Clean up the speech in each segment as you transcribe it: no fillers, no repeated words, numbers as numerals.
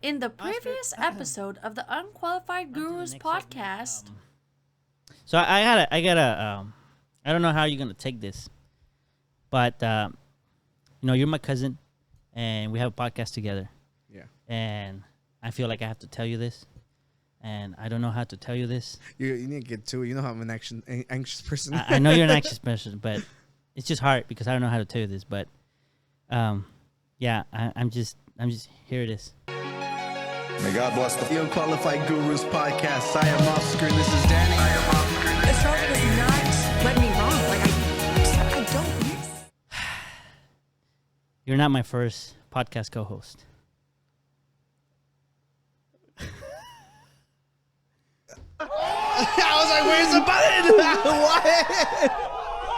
In the previous episode of the Unqualified Gurus podcast. So I don't know how you're gonna take this, but you're my cousin, and we have a podcast together. Yeah. And I feel like I have to tell you this, and I don't know how to tell you this. You need to get to it. You know how I'm an anxious person. I know you're an anxious person, but it's just hard because I don't know how to tell you this. But yeah, I'm just here it is. May God bless the Unqualified Gurus podcast. I am Oscar, and this is Danny. I am Oscar. The struggle does not let me wrong. Like I don't miss. You're not my first podcast co-host. I was like, "Where's the button?"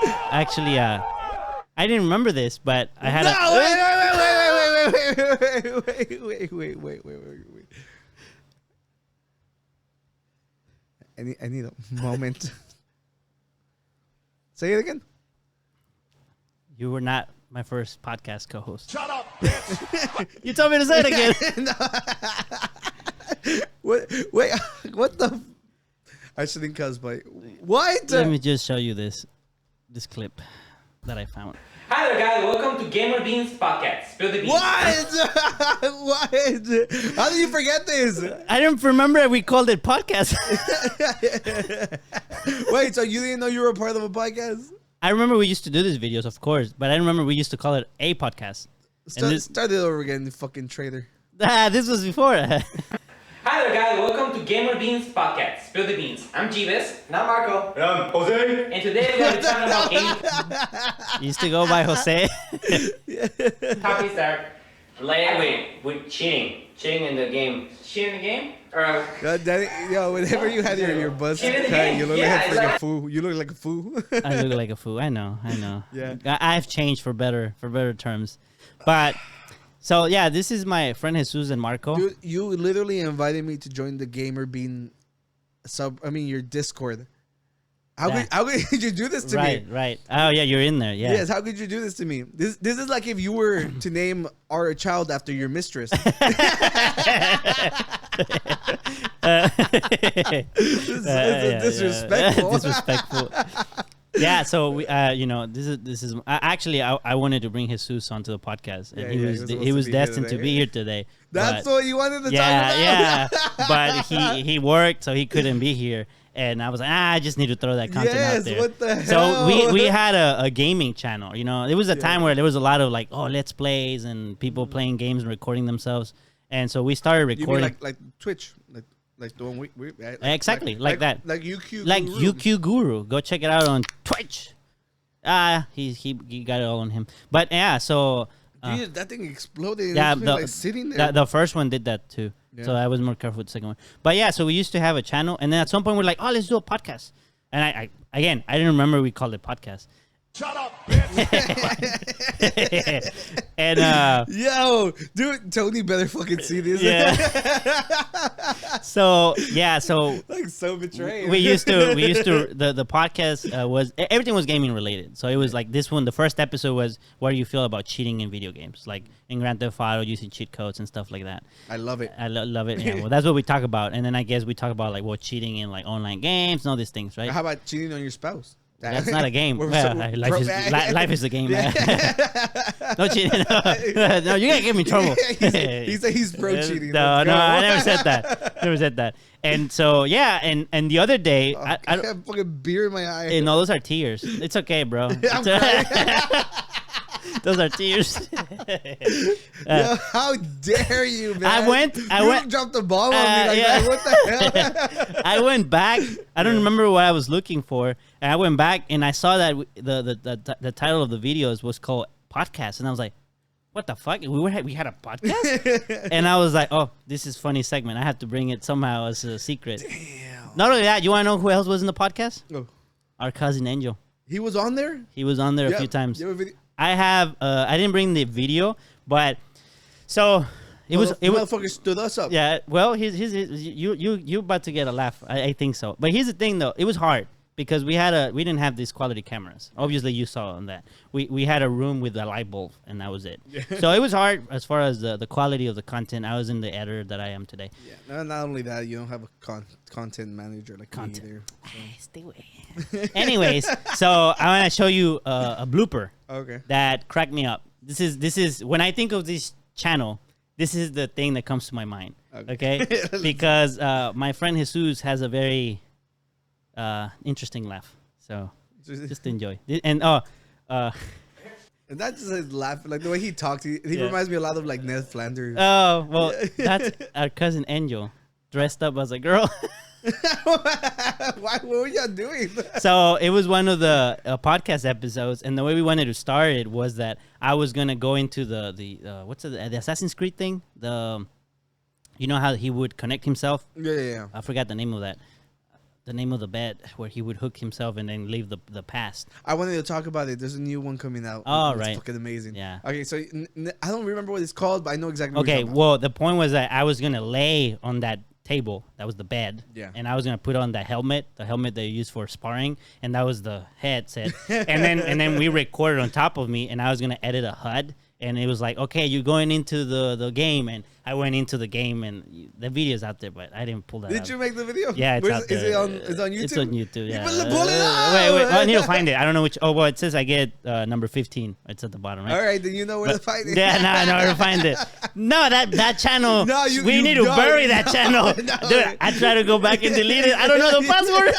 What? Actually, I didn't remember this, but I had wait. I need a moment. Say it again. You were not my first podcast co-host. Shut up, bitch. You told me to say it again. Wait, what the? I shouldn't cuss, but what? Let me just show you this clip that I found. Hi there, guys. Welcome to Gamer Beans Podcast. Spill the beans. What? What? How did you forget this? I didn't remember we called it podcast. Wait, so you didn't know you were a part of a podcast? I remember we used to do these videos, of course, but I didn't remember we used to call it a podcast. Start it over again, you fucking traitor. This was before. Hi there, guys. Welcome to Gamer Beans Podcast. Spill the beans. I'm Jeeves. Not Marco. And I'm Jose. And today we're going to be talking about game Used to go by Jose. topics that are Wait, with cheating. Cheating in the game. cheating in the game. Or Danny, yo, whenever you had your buzz Cheating in the cut, game. you look Yeah, like a fool. You look like a fool. I look like a fool. I know. Yeah. I've changed for better terms. But, so yeah, this is my friend Jesus and Marco. Dude, you literally invited me to join the Gamer Bean your Discord. How could you do this to me? Right. Oh, yeah, you're in there. Yeah. Yes, how could you do this to me? This is like if you were to name our child after your mistress. This is disrespectful. Disrespectful. Yeah, so we, this is actually I wanted to bring Jesus onto the podcast, and he was destined to be here today. That's but, what you wanted to talk about. Yeah, but he worked, so he couldn't be here, and I was like, I just need to throw that content out there. What the hell? So we had a gaming channel. It was a time where there was a lot of let's plays and people playing games and recording themselves, and so we started recording. You mean like Twitch, like the one we exactly like that, like UQ like Guru. UQ Guru. Go check it out on Twitch. He got it all on him. But yeah, so Dude, that thing exploded. yeah, Like sitting there. the first one did that too. Yeah. So I was more careful with the second one. But yeah, so we used to have a channel, and then at some point we're like, oh, let's do a podcast. And I didn't remember we called it podcast. Shut up, bitch. And Yo, dude, Tony better fucking see this. yeah. So Like so betrayed. we used to the podcast was everything was gaming related. So it was like this one. The first episode was what do you feel about cheating in video games, like in Grand Theft Auto, using cheat codes and stuff like that. I love it. I love it. Yeah, well, that's what we talk about, and then I guess we talk about like cheating in like online games and all these things, right? How about cheating on your spouse? That's not a game. We're Well, so- life is a game. No cheating. No, you gotta get me in trouble. he's pro cheating. No, Let's go. I never said that. And so yeah, and the other day, I have fucking beer in my eye. no, those are tears. It's okay, bro. I'm crying. Those are tears. Yo, how dare you, man? I went. Dropped the ball on me like yeah. that. What the hell? I went back. I don't remember what I was looking for, and I went back and I saw that the title of the videos was called podcast, and I was like, "What the fuck? We had a podcast?" And I was like, "Oh, this is funny segment. I have to bring it somehow as a secret." Damn. Not only that, you want to know who else was in the podcast? Oh. Our cousin Angel. He was on there? He was on there a few times. You have a video? I have. I didn't bring the video, but so it was. Motherfucker stood us up. Yeah. Well, you about to get a laugh. I think so. But here's the thing, though. It was hard because we didn't have these quality cameras. Obviously, you saw on that. We had a room with a light bulb, and that was it. So it was hard as far as the quality of the content. I was in the editor that I am today. Yeah. Not only that, you don't have a content manager like me either. Stay away. Anyways, so I want to show you a blooper. Okay. That cracked me up. This is when I think of this channel, this is the thing that comes to my mind. Okay? Because my friend Jesus has a very interesting laugh. So just enjoy. And and that's just his laugh, like the way he talks. He reminds me a lot of like Ned Flanders. Oh, well, that's our cousin Angel dressed up as a girl. What were y'all doing? So it was one of the podcast episodes, and the way we wanted to start it was that I was gonna go into the Assassin's Creed thing. You know how he would connect himself? Yeah. I forgot the name of that. The name of the bed where he would hook himself and then leave the past. I wanted to talk about it. There's a new one coming out. Oh, it's right. fucking amazing. Yeah. Okay, so I don't remember what it's called, but I know exactly what Okay, you're talking well, the point was that I was gonna lay on that table. That was the bed. Yeah. And I was gonna put on the helmet that you use for sparring, and that was the headset. and then we recorded on top of me, and I was gonna edit a HUD. And it was like, okay, you're going into the game, and I went into the game, and the video's out there, but I didn't pull that out. Did you make the video? Yeah, it's out there. Is it on YouTube? It's on YouTube, yeah. Pull it out! Wait, I need to find it. I don't know which. Oh, well, it says I get number 15. It's at the bottom, right? All right, then you know where to find it. Yeah, no, I know where to find it. No, that channel, No, we need to bury that channel. No. Dude, I try to go back and delete it. I don't know the password.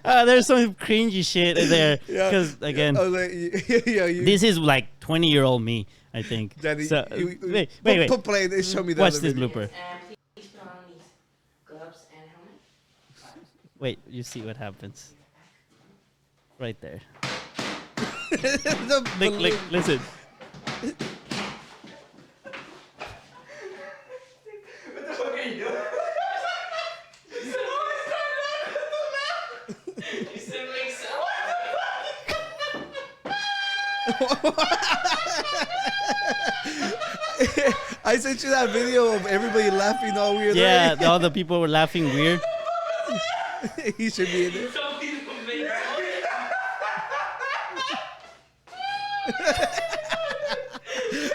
There's some cringy shit in there. Because, again, this is like 20-year-old me, I think. Daddy, So, wait. Put play and show me that. Watch other this video. blooper. Please put on these gloves and helmet. Wait, you see what happens. Right there. The balloon. Look, listen. I sent you that video of everybody laughing all weird. Yeah, right? all the people were laughing weird. He should be in there.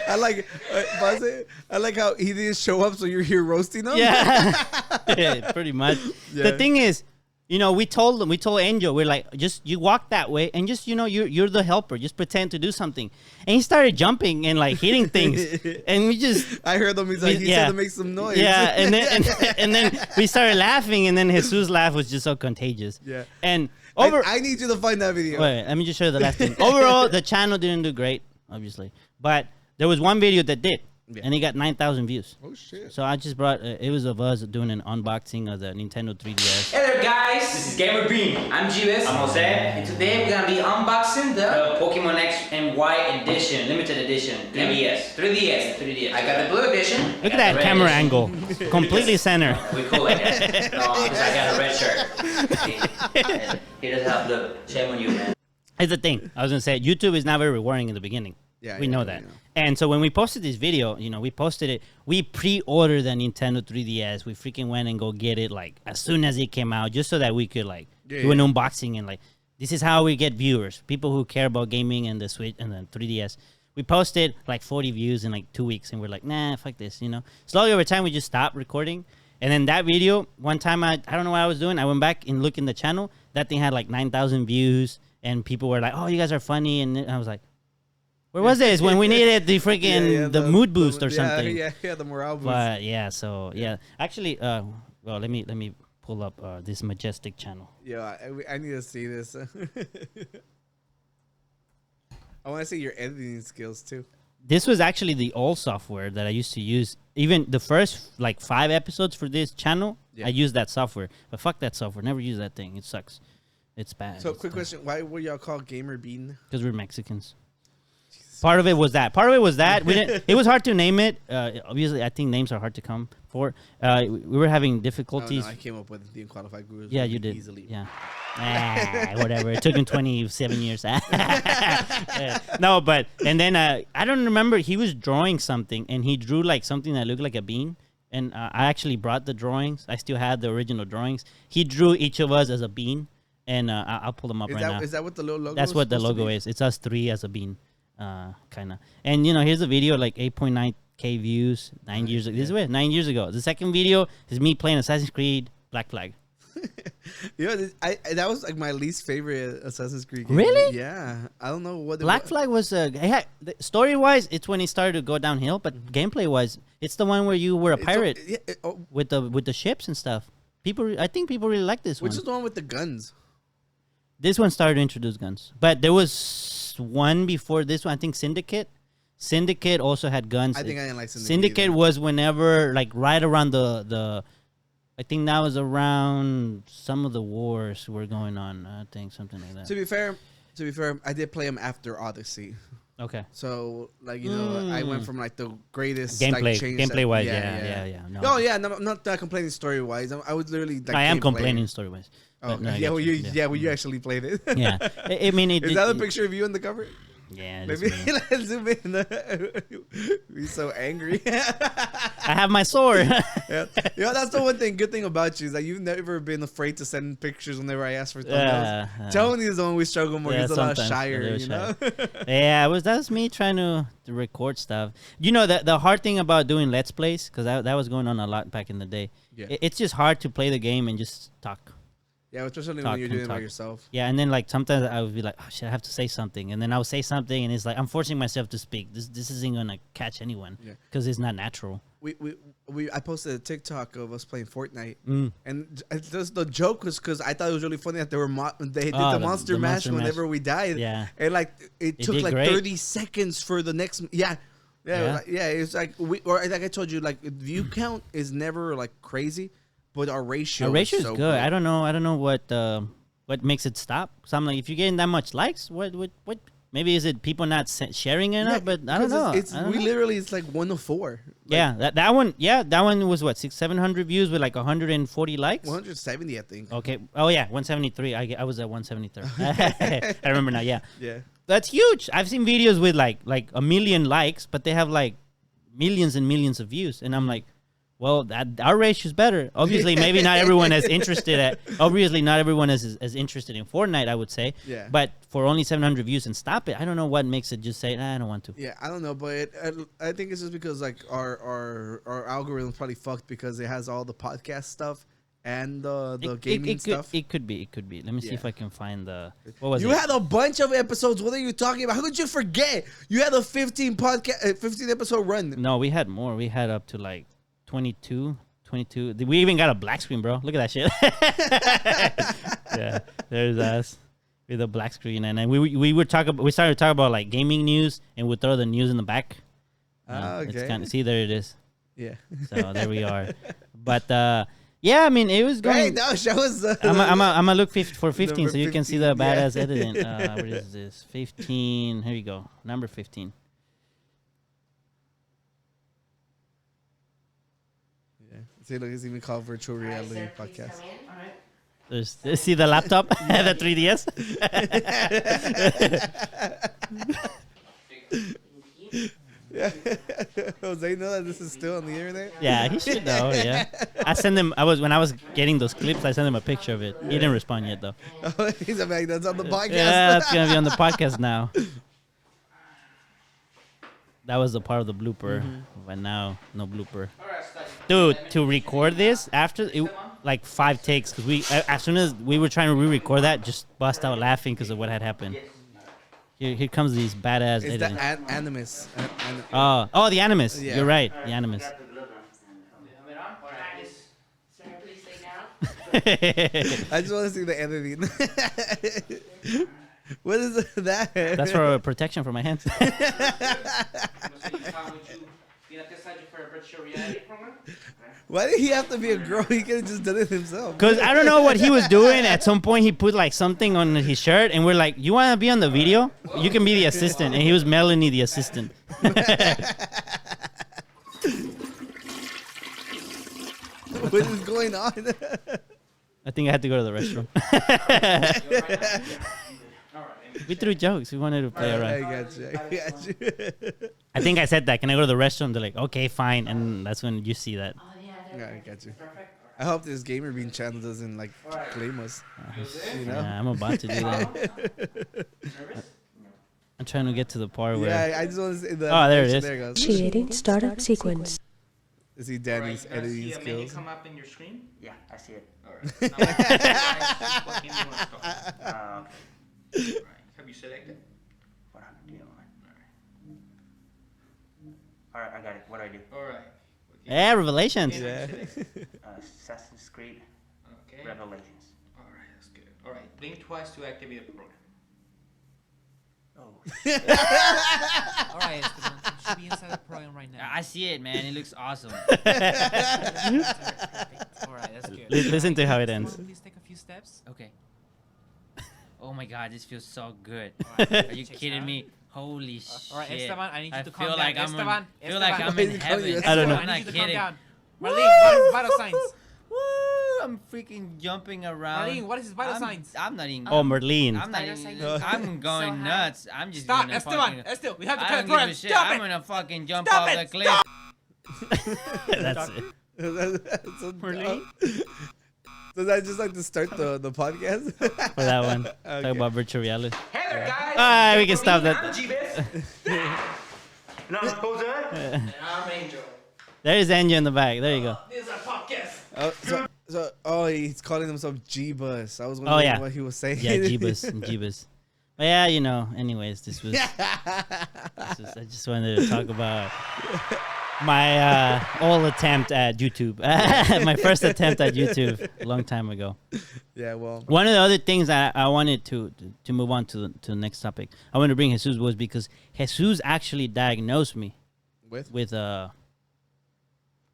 I like, I like how he didn't show up, so you're here roasting him. Yeah. Yeah, pretty much. Yeah. The thing is, we told Angel, we're like, just you walk that way and just, you're the helper. Just pretend to do something. And he started jumping and like hitting things. And we just. I heard him. He's like, he said to make some noise. Yeah. And then we started laughing, and then Jesus' laugh was just so contagious. Yeah. And I need you to find that video. Wait, let me just show you the last thing. Overall, the channel didn't do great, obviously. But there was one video that did. Yeah. And it got 9,000 views. Oh, shit. So I just brought, it was of us doing an unboxing of the Nintendo 3DS. Hey there guys, this is Gamer Bean. I'm Giles. I'm Jose. And today we're gonna be unboxing The Pokemon X and Y edition, limited edition, 3DS. 3DS. I got the blue edition. Look I at that got the red camera edition. angle. Completely center. We cool like that. No, because I got a red shirt. He doesn't have blue. Shame on you, man. Here's the thing. I was going to say, YouTube is not very rewarding in the beginning. Yeah, we yeah, know we that. know. And so when we posted this video, we posted it. We pre-ordered the Nintendo 3DS. We freaking went and go get it like as soon as it came out, just so that we could like do an unboxing and like this is how we get viewers, people who care about gaming and the Switch and the 3DS. We posted like 40 views in like 2 weeks, and we're like, nah, fuck this, Slowly over time, we just stopped recording. And then that video, one time I don't know what I was doing. I went back and looked in the channel. That thing had like 9,000 views, and people were like, oh, you guys are funny. And I was like, where was this when we needed the freaking the mood boost or something? Yeah, the morale boost. But yeah, so yeah, actually, well, let me pull up this majestic channel. Yeah, I need to see this. I want to see your editing skills too. This was actually the old software that I used to use. Even the first like 5 episodes for this channel, I used that software. But fuck that software. Never use that thing. It sucks. It's bad. So, quick question: why were y'all called Gamer Bean? Because we're Mexicans. Part of it was that. We didn't. It was hard to name it. Obviously, I think names are hard to come for. We were having difficulties. No, I came up with the Unqualified Gurus. Yeah, you did. Easily. Yeah. Whatever. It took him 27 years. No, but and then I don't remember. He was drawing something, and he drew like something that looked like a bean, and I actually brought the drawings. I still had the original drawings. He drew each of us as a bean, and I'll pull them up right now. Is that what the little logo? That's what the logo is. It's us three as a bean, kind of. And here's a video like 8.9K views 9 years ago. This is 9 years ago. The second video is me playing Assassin's Creed Black Flag. That was like my least favorite Assassin's Creed game. Really? Yeah. I don't know what Black Flag was story wise, it's when it started to go downhill, but gameplay wise, it's the one where you were a pirate with the ships and stuff. I think people really like this one. Which is the one with the guns? This one started to introduce guns, but there was one before this one. I think Syndicate. Syndicate also had guns. I think I didn't like Syndicate. Syndicate was whenever, like, right around the. I think that was around some of the wars were going on. I think something like that. To be fair, I did play them after Odyssey. Okay. So like I went from like the greatest gameplay wise, yeah. No. I'm not complaining story wise. I was literally. Like, I am complaining story wise. Oh, no, you actually played it. Yeah, I mean, is that a picture of you on the cover? Yeah, maybe let's zoom in. We're so angry. I have my sword. That's the one thing. Good thing about you is that you've never been afraid to send pictures whenever I ask for thumbnails. Tony is the one we struggle more. He's a lot shyer, you know. Yeah, that's me trying to record stuff. The hard thing about doing Let's Plays, because that was going on a lot back in the day. Yeah. It's just hard to play the game and just talk. Yeah, especially when you're doing it by yourself. Yeah, and then like sometimes I would be like, oh shit, I have to say something, and then I would say something, and it's like I'm forcing myself to speak. This isn't gonna catch anyone because it's not natural. I posted a TikTok of us playing Fortnite, and the joke was because I thought it was really funny that they did the monster mash whenever we died. Yeah, and like it took like great. 30 seconds for the next. It's like like I told you, like view count is never like crazy. But our ratio is so good. I don't know what makes it stop. So I'm like, if you're getting that much likes, what? Maybe is it people not sharing enough? But I don't know. Literally it's like 1 to 4. Like, that one. Yeah, that one was what 700 views with like 140 likes. 170, I think. Okay. Oh yeah, 173. I was at 173. I remember now. Yeah. Yeah. That's huge. I've seen videos with like 1 million likes, but they have like millions and millions of views, and I'm like. Well, our ratio is better. Obviously, maybe not everyone is interested Obviously, not everyone is as interested in Fortnite, I would say. Yeah. But for only 700 views and stop it, I don't know what makes it just say, I don't want to. Yeah, I don't know, but I think it's just because like our algorithm's probably fucked because it has all the podcast stuff and the gaming stuff. It could be. Let me see if I can find the. What was it? You had a bunch of episodes. What are you talking about? How could you forget? You had a 15 episode run. No, we had more. We had up to like. 22. We even got a black screen, bro. Look at that shit. Yeah, there's us with a black screen, and then we started to talk about like gaming news, and we'd throw the news in the back. Okay. See, there it is. Yeah. So there we are. But yeah, I mean, it was going. Hey, no, show us. I'm gonna look for 15 so you can see the 15, badass editing. What is this? 15. Here you go. Number 15. See, look, it's even called Virtual Reality Podcast. See the laptop? The 3DS? Yeah. Jose know that this is still on the internet? Yeah, he should know, yeah. When I was getting those clips, I sent him a picture of it. He didn't respond yet, though. He's like, that's on the podcast. Yeah, that's going to be on the podcast now. That was the part of the blooper, but now no blooper. Dude, to record this after like 5 takes, because as soon as we were trying to re-record that, just bust out laughing because of what had happened. Here comes these badass. It's the Animus. Oh, the Animus. Yeah. You're right, the Animus. I just want to see the editing. What is that? That's for protection for my hands. Why did he have to be a girl? He could have just done it himself. Because I don't know what he was doing. At some point, he put like something on his shirt, and we're like, "You want to be on the video? You can be the assistant." And he was Melanie, the assistant. What is going on? I think I had to go to the restroom. We threw jokes. We wanted to play around. I got you. I think I said that. Can I go to the restroom? They're like, okay, fine. And that's when you see that. Oh, yeah. Yeah, I got you. I hope this Gamer Bean channel doesn't like claim us. You know? Yeah, I'm about to do that. Nervous? I'm trying to get to the part where. Yeah, I just want to say the. Oh, there it is. There it goes. Initiating startup sequence. Is he Danny's Alright, editing you guys see a menu skills? come up in your screen? Yeah, I see it. Alright. Now, what game do you want to start? Okay. Alright. Have you selected? What happened to you? Alright, I got it. What do I do? Alright. Yeah, Revelations. Yeah. Assassin's Creed Okay. Revelations. Alright, that's good. Alright, blink twice to activate the program. Oh. Alright, Esteban, you should be inside the program right now. I see it, man. It looks awesome. Alright, that's good. Listen to how it ends. Please take a few steps. Okay. Oh my god, this feels so good. Alright, Are you check it kidding out. me? Holy shit. Alright, Esteban, I need you to calm feel down. like I'm Esteban, feel like I'm in heaven. I don't know. I I'm need not you to calm kidding. down. Marlene, what is vital signs? Woo! I'm freaking jumping around. Marlene, what is his vital signs? I'm not even. Oh, Merlin. I'm not Vital even. signs. I'm going So high. nuts. I'm just Stop, gonna Esteban. fucking. Esteban, we have to I cut don't the give program. a shit. Stop I'm it. gonna fucking jump Stop off it. the cliff. That's it. So Merlin? Does I just like to start the podcast? For that one. Talk Okay. about virtual reality. Hey there, guys! Alright, we can stop I'm that. G-Biz. No, Jose. And I'm Angel. There's Angel in the back. There you go. This is our podcast. He's calling himself G-Bus. I was Oh, wondering yeah. what he was saying. Yeah, Jeebus and Jeebus. But yeah, you know, anyways, this was I just wanted to talk about my old attempt at YouTube. My first attempt at YouTube a long time ago. Yeah, well. One of the other things that I wanted to move on to the next topic, I wanted to bring Jesus was because Jesus actually diagnosed me with a,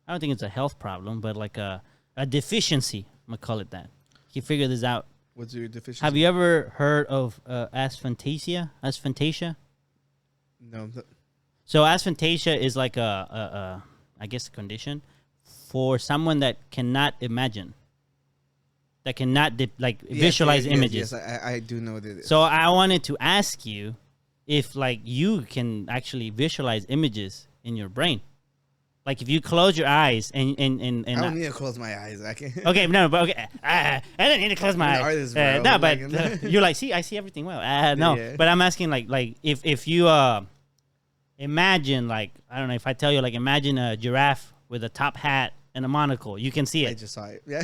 I don't think it's a health problem, but like a deficiency. I'm gonna call it that. He figured this out. What's your deficiency? Have you ever heard of Asphantasia? Asphantasia? No. So Asphantasia is like I guess a condition for someone that cannot imagine, that cannot visualize images. Yes, I do know that. So I wanted to ask you if like you can actually visualize images in your brain, like if you close your eyes and I don't need to close my eyes. I can. okay, no, but okay, I don't need to close my An eyes. artist, bro. No, but Like- you're like, see, I see everything well. No, Yeah. but I'm asking like if you imagine, like, I don't know, if I tell you, like, imagine a giraffe with a top hat and a monocle, you can see I it. just saw it. Yeah.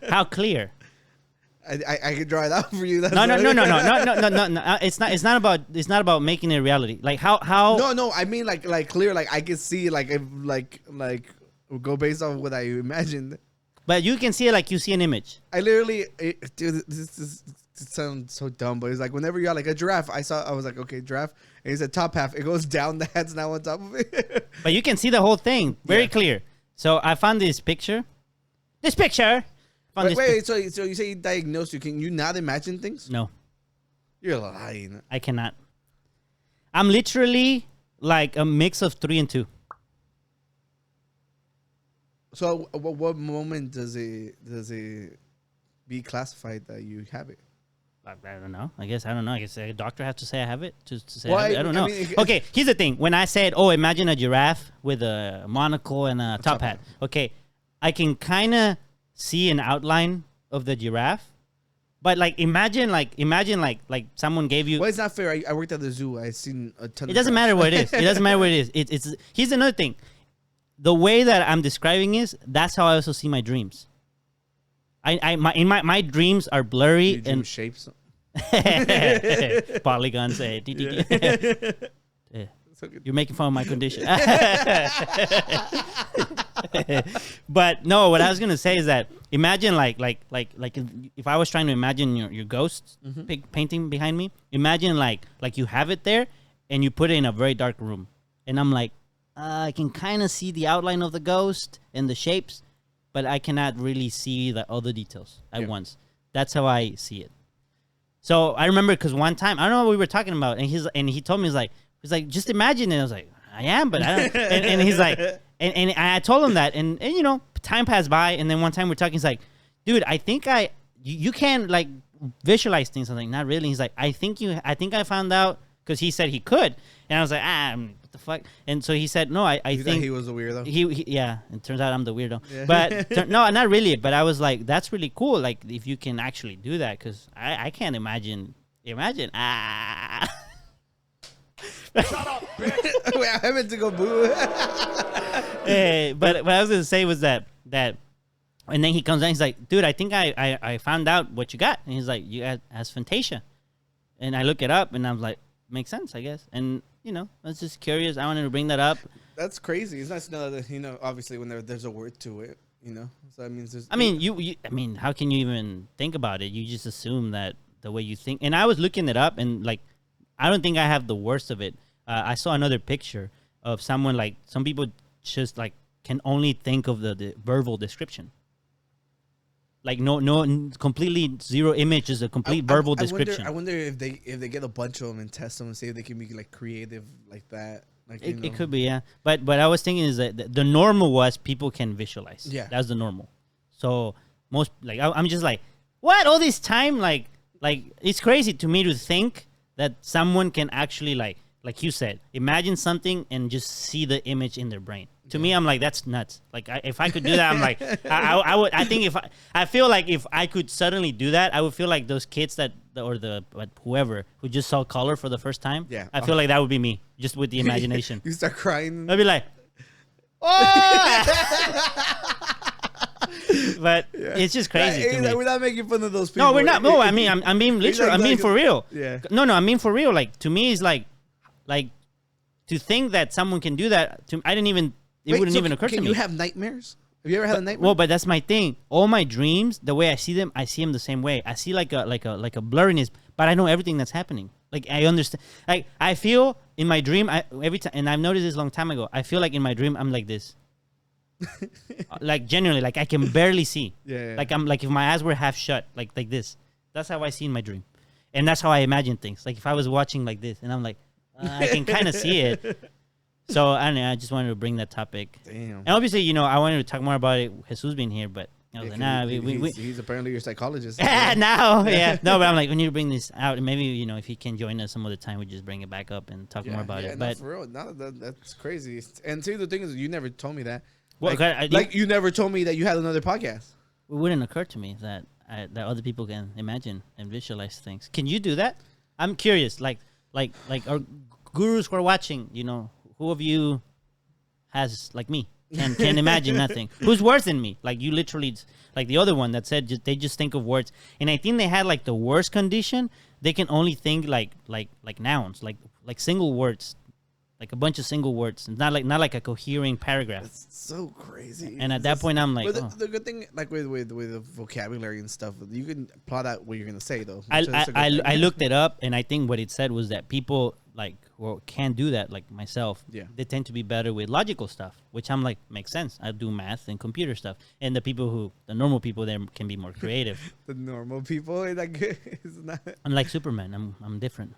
How clear? I could draw it out for you. That's No. what- It's not about making it a reality. Like how No. I mean like clear. Like I can see like if like go based off what I imagined. But you can see it like you see an image. I literally, dude, this sounds so dumb, but it's like whenever you got like a giraffe, I was like, okay, giraffe, and he said top half, it goes down, the head's now on top of it. But you can see the whole thing very Yeah. clear. So I found this picture. Wait, so you say you diagnosed you? Can you not imagine things? No, You're lying. I cannot. I'm literally like a mix of 3 and 2. So what moment does it be classified that you have it? I don't know. I don't know. I guess a doctor has to say I have it to say Well, I have it. I don't I know. mean, Okay, here's the thing. When I said, "Oh, imagine a giraffe with a monocle and a top hat," okay, I can kind of see an outline of the giraffe, but like imagine someone gave you. Well, it's not fair. I worked at the zoo. I seen a ton. It doesn't matter what it is. It doesn't matter what it is. It's here's another thing. The way that I'm describing is that's how I also see my dreams. My dreams are blurry You dream and shapes. polygons. You're making fun of my condition. But no, what I was gonna say is that imagine like if I was trying to imagine your ghost painting behind me. Imagine like you have it there and you put it in a very dark room, and I'm like, I can kind of see the outline of the ghost and the shapes, but I cannot really see the other details at once. That's how I see it. So I remember because one time, I don't know what we were talking about, and he told me, he's like, just imagine it. I was like, I am, but I don't. and he's like, and I told him that, and you know, time passed by, and then one time we're talking, he's like, dude, I think you can like visualize things. I'm like, not really. He's like, I think I found out because he said he could, and I was like, what the fuck? And so he said, no, I think he was a weirdo. Yeah, it turns out I'm the weirdo. Yeah. But no, not really. But I was like, that's really cool. Like if you can actually do that, because I can't imagine. Imagine. Shut up, bitch. Wait, I meant to go boo. But what I was gonna say was that, and then he comes out. He's like, dude, I think I found out what you got. And he's like, you got Asphantasia. And I look it up, and I'm like, makes sense, I guess. And you know, I was just curious. I wanted to bring that up. That's crazy. It's nice to know that, you know, obviously when there's a word to it, you know, so that means there's. I mean, I mean, how can you even think about it? You just assume that the way you think. And I was looking it up, and like, I don't think I have the worst of it. I saw another picture of someone, like, some people just like can only think of the verbal description. Like no, completely zero image is a complete verbal description. I wonder if they get a bunch of them and test them and see if they can be like creative like that. Like it could be, yeah. But I was thinking is that the normal was people can visualize. Yeah, that's the normal. So most, like, I'm just like, what, all this time, like it's crazy to me to think that someone can actually like you said, imagine something and just see the image in their brain. To me, I'm like, that's nuts. Like, if I could do that, I'm like, I would. I think I feel like if I could suddenly do that, I would feel like those kids whoever who just saw color for the first time. Yeah, I feel like that would be me, just with the imagination. You start crying. I'd be like, oh! But it's just crazy. To me. We're not making fun of those people. No, we're not. No, I mean, I'm being literal. I mean, for real. Yeah. No, I mean for real. Like, to me, it's like to think that someone can do that. I didn't even. It wouldn't even occur to me. Can you have nightmares? Have you ever had a nightmare? Well, but that's my thing. All my dreams, the way I see them the same way. I see like a blurriness, but I know everything that's happening. Like, I understand. Like, I feel in my dream, every time, and I've noticed this a long time ago. I feel like in my dream I'm like this. Like, genuinely, like I can barely see. Yeah. Like, I'm like, if my eyes were half shut, like this. That's how I see in my dream, and that's how I imagine things. Like, if I was watching like this, and I'm like, I can kind of see it. So I don't know, I just wanted to bring that topic. Damn. And obviously, you know, I wanted to talk more about it. Jesus being here, but I was like, nah, he's apparently your psychologist. now, yeah. No, but I'm like, we need to bring this out, and maybe, you know, if he can join us some other time, we just bring it back up and talk more about it. But for real, that's crazy. And see, the thing is, you never told me that. Well, You never told me that you had another podcast. It wouldn't occur to me that other people can imagine and visualize things. Can you do that? I'm curious. Like our gurus who are watching, you know. Who of you has, like me, can imagine nothing? Who's worse than me? Like, you literally, like the other one that said they just think of words. And I think they had like the worst condition. They can only think like nouns, like single words, like a bunch of single words. It's not like a cohering paragraph. It's so crazy. And at that point, I'm like, but the good thing, like with the vocabulary and stuff, you can plot out what you're gonna say though. I looked it up, and I think what it said was that people like who can't do that, like myself, they tend to be better with logical stuff, which I'm like, makes sense. I do math and computer stuff, and the normal people there can be more creative. The normal people, is not. I'm like Superman. I'm different.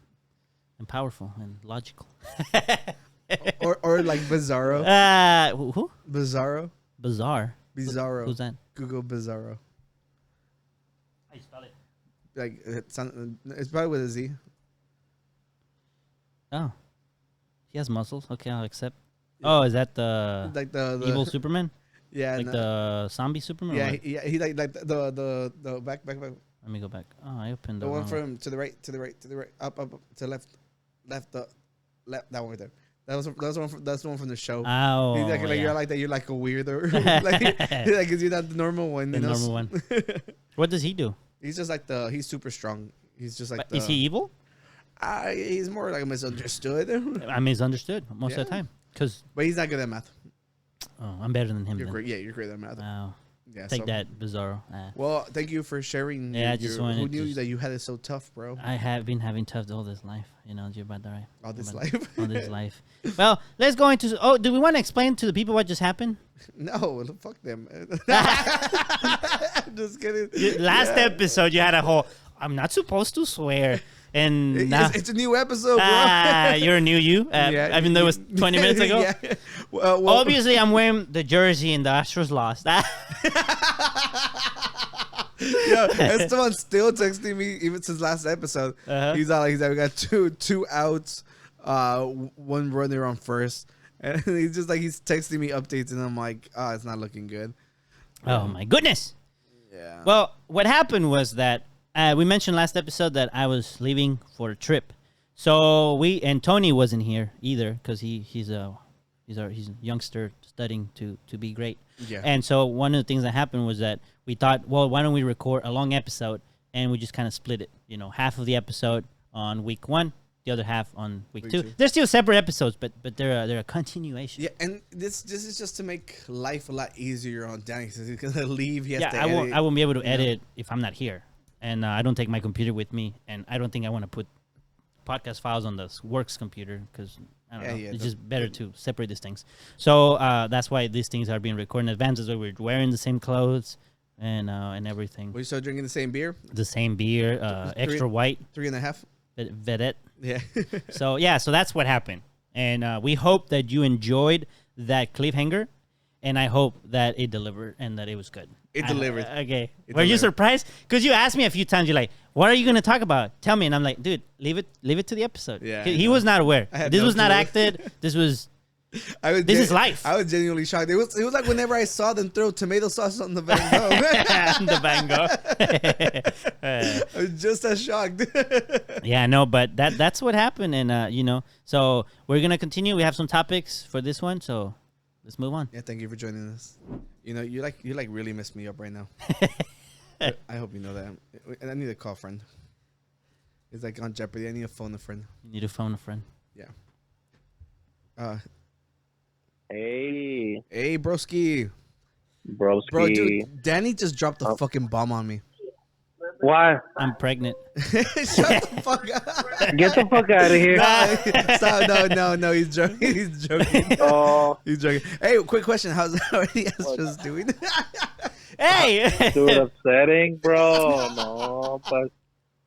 and powerful and logical. or like Bizarro. Who? Bizarro. Bizarro. Who's that? Google Bizarro. How you spell it? Like it's probably with a Z. Oh, he has muscles. Okay, I'll accept. Yeah. Oh, is that the like the evil Superman? Yeah, like the zombie Superman. Yeah, he like the back. Let me go back. Oh, I opened the one from to the right, up, to the left, that one right there. That's the one from the show. Oh, like yeah. You're like that. You're like a weirdo. like you're not the normal one. The normal one. What does he do? He's just like he's super strong. He's just like. Is he evil? He's more like misunderstood. I'm misunderstood most of the time. But he's not good at math. Oh, I'm better than him. You're great. Yeah, you're great at math. Wow. Yeah, Take that, Bizarro. Well, thank you for sharing. Yeah, I just wanted. Who knew that you had it so tough, bro? I have been having tough all this life. You know, you're about to right. All this life. All this life. Well, let's go into. Oh, do we want to explain to the people what just happened? No, fuck them. Just kidding. Last episode, you had a whole. I'm not supposed to swear. And it's a new episode, bro. You're a new you. Yeah, even though it was 20 minutes ago. Yeah. Well, obviously, I'm wearing the jersey and the Astros lost. Esteban's still texting me even since last episode. He's like, we got two outs. one runner on first, and he's just like he's texting me updates, and I'm like, oh, it's not looking good. Oh my goodness. Yeah. Well, what happened was that we mentioned last episode that I was leaving for a trip. So and Tony wasn't here either because he's a youngster studying to be great. Yeah. And so one of the things that happened was that we thought, well, why don't we record a long episode, and we just kind of split it. Half of the episode on week 1, the other half on week 2. They're still separate episodes, but they're a continuation. Yeah, and this is just to make life a lot easier on Danny since he's gonna leave. He has to I won't be able to edit if I'm not here, and I don't take my computer with me, and I don't think I want to put podcast files on the works computer because I don't know. It's just better to separate these things. So that's why these things are being recorded in advance. Is why we're wearing the same clothes and everything. Were you still drinking the same beer? The same beer, extra white. 3.5. Vedette. Yeah. So that's what happened, and we hope that you enjoyed that cliffhanger, and I hope that it delivered and that it was good. It delivered. Okay. Were you surprised? Because you asked me a few times. You're like, "What are you going to talk about? Tell me." And I'm like, "Dude, leave it to the episode." Yeah. He was not aware. This was not acted. This was. This is life. I was genuinely shocked. It was like whenever I saw them throw tomato sauce on the Van Gogh. The Van Gogh. I was just as shocked. Yeah, no, but that's what happened, and so we're gonna continue. We have some topics for this one, so let's move on. Yeah, thank you for joining us. You really messed me up right now. I hope you know that. I need to call a friend. It's like on Jeopardy. I need to phone a friend. You need to phone a friend. Yeah. Hey, broski. Broski. Bro, dude, Danny just dropped a fucking bomb on me. Why? I'm pregnant. Shut the fuck up. Get the fuck out of here. Stop. No, he's joking. He's joking. Oh. He's joking. Hey, quick question. How's the Astros doing? Hey. Dude, upsetting, bro. No, but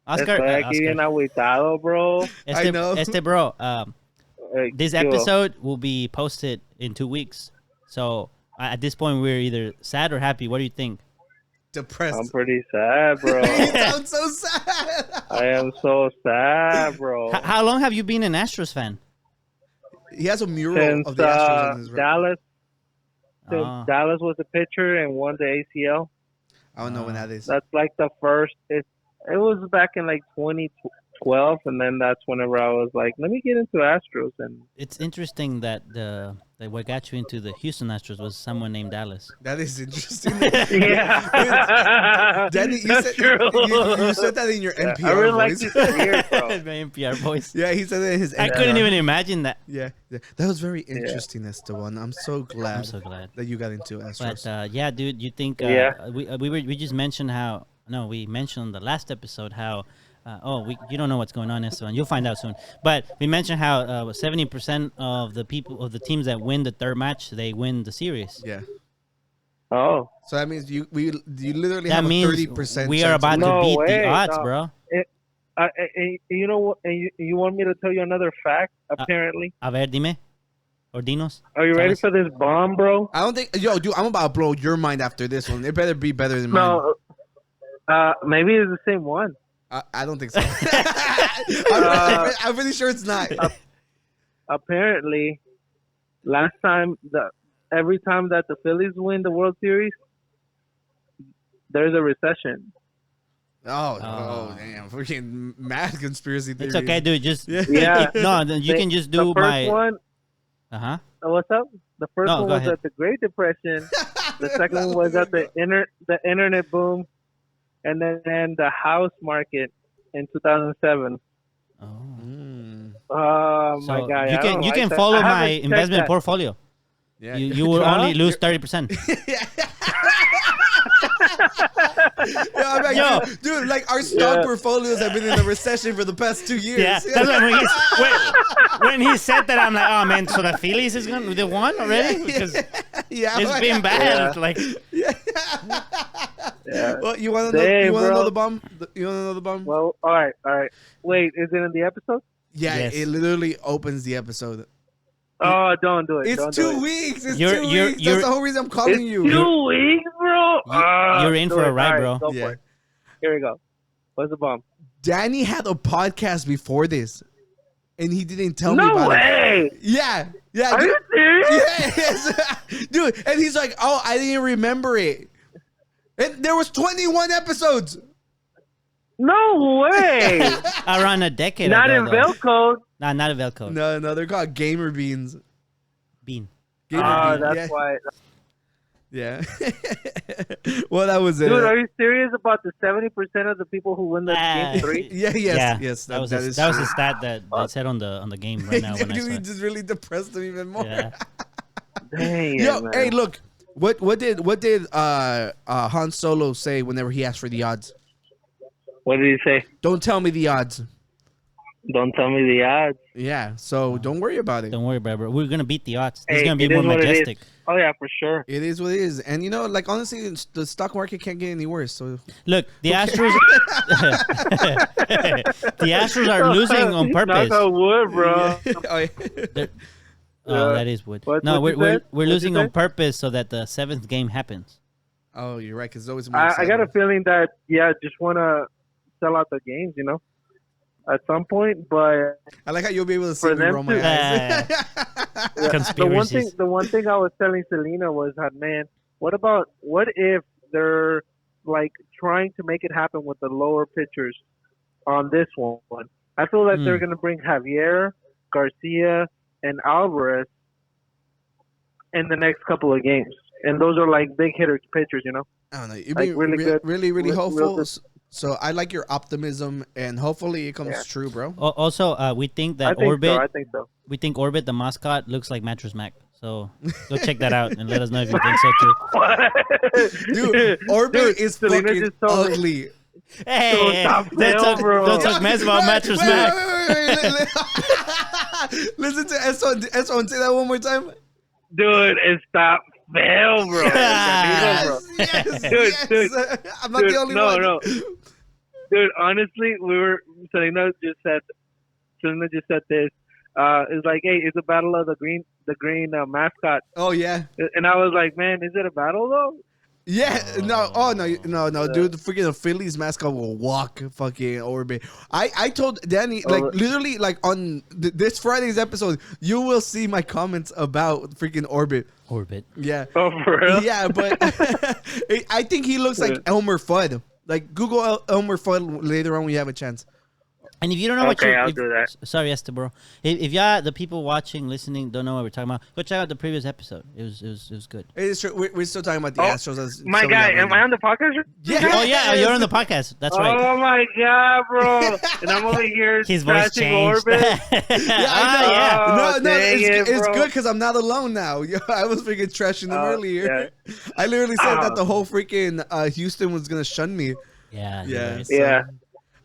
Oscar. Estoy aquí bien agüitado, bro. I know. Bro, this episode will be posted in 2 weeks. So at this point, we're either sad or happy. What do you think? Depressed. I'm pretty sad, bro. You sound so sad. I am so sad, bro. How long have you been an Astros fan? He has a mural Since, of the Astros on his room. Dallas. Since Dallas was a pitcher and won the ACL. I don't know when that is. That's like the first. It was back in like 2012, and then that's whenever I was like, let me get into Astros. And it's interesting that what got you into the Houston Astros was someone named Dallas. That is interesting. Yeah. Danny, you said that in your NPR I really voice. like this ear, bro. My NPR voice. Yeah, he said it in his NPR. I couldn't even imagine that. Yeah. That was very interesting, Esteban. I'm so glad that you got into Astros. But yeah, dude, you think we just mentioned how we mentioned on the last episode how you don't know what's going on, Esteban. You'll find out soon. But we mentioned how 70% of the teams that win the third match, they win the series. Yeah. Oh. So that means you literally that have a means 30%. we are about to beat the odds, bro. You know what? You want me to tell you another fact? Apparently. A ver, dime. Or dinos. Are you ready for this bomb, bro? I don't think. Yo, dude, I'm about to blow your mind after this one. It better be better than mine. No. Maybe it's the same one. I don't think so. I'm pretty sure it's not. Apparently, last time every time that the Phillies win the World Series, there's a recession. Oh, damn! Freaking mad conspiracy theories. It's okay, dude. Just yeah. No, you can just do the first one. What's up? The first one was at the Great Depression. The second one was at the internet boom. And then the house market in 2007. Oh my God! You can follow my investment portfolio. Yeah, you will only lose 30%. Dude, like our stock portfolios have been in a recession for the past 2 years. Yeah, that's when he said that, I'm like, oh man, so the Phillies is going to won already because it's been bad. Like, well, you want to know? You want to know the bomb? You want to know the bomb? Well, all right. Wait, is it in the episode? Yeah, it literally opens the episode. Oh, don't do it. It's 2 weeks. It's 2 weeks. That's the whole reason I'm calling you. 2 weeks, bro. You're in for a ride, bro. Go for it. Here we go. What's the bomb? Danny had a podcast before this. and he didn't tell me about it. Yeah. Are you serious? Yes. Dude, and he's like, oh, I didn't remember it. And there was 21 episodes. No way. Around a decade not ago. In Velcro. Nah, not a Velcro. No, they're called gamer beans. Bean. Gamer bean. That's why. Yeah. Well, that was it. Dude, are you serious about the 70% of the people who win the game 3? Yes. That was a stat that said on the game right now. When I saw Dude, it. just really depressed him even more. Yeah. Dang Yo, it, man. hey, look. What did Han Solo say whenever he asked for the odds? What did he say? Don't tell me the odds. Don't tell me the odds. Yeah, so don't worry about it. Don't worry, bro. We're gonna beat the odds. It's Hey, gonna be it more is what it is. majestic. Oh yeah, for sure. It is what it is, and like honestly, the stock market can't get any worse. So Look, the Astros. The Astros are losing on purpose. Knock on wood, bro. Oh, that is wood. What No, you we're said? losing you on said? purpose so that the 7th game happens. Oh, you're right. Because it's always more I got a exciting. feeling that just want to sell out the games, at some point. But I like how you'll be able to see for me them roll my to- eyes. Conspiracies. the one thing I was telling Selena was that, man, what if they're like trying to make it happen with the lower pitchers on this one? I feel like they're going to bring Javier, Garcia, and Alvarez in the next couple of games. And those are like big hitters pitchers, I don't know. You're Like, being really good. really Real hopeful. good. So I like your optimism, and hopefully it comes true, bro. Also, we think that I think so. We think Orbit, the mascot, looks like Mattress Mac. So go check that out and let us know if you think so too. Dude, Orbit is Selena fucking just told me. ugly. Hey, don't talk mess about Mattress Mac. Wait. Listen to S1 say that one more time. Dude, stop fail, bro. Yes, Dude. I'm not the only one. No. Dude, honestly, Selena just said this. It's like, hey, it's a battle of the green mascot. Oh yeah. And I was like, man, is it a battle though? Yeah, no, dude, the freaking Phillies mascot will walk fucking Orbit. I told Danny, like, literally, like, on this Friday's episode, you will see my comments about freaking Orbit. Yeah. Oh, for real? Yeah, but I think he looks like Elmer Fudd. Like, Google Elmer Fudd later on when you have a chance. And if you don't know I'll do that. Sorry, Esther, bro. If y'all, the people watching, listening, don't know what we're talking about, go check out the previous episode. It was good. It is true. We're still talking about the Astros. As My guy, am I on the podcast? Yeah. Oh yeah, you're on the podcast. That's right. Oh my god, bro! And I'm over here His voice trashing changed. Orbit. Yeah, no, dang it's bro. good because I'm not alone now. I was freaking trashing them earlier. Yeah. I literally said that the whole freaking Houston was gonna shun me. Yeah. Yeah. Yeah.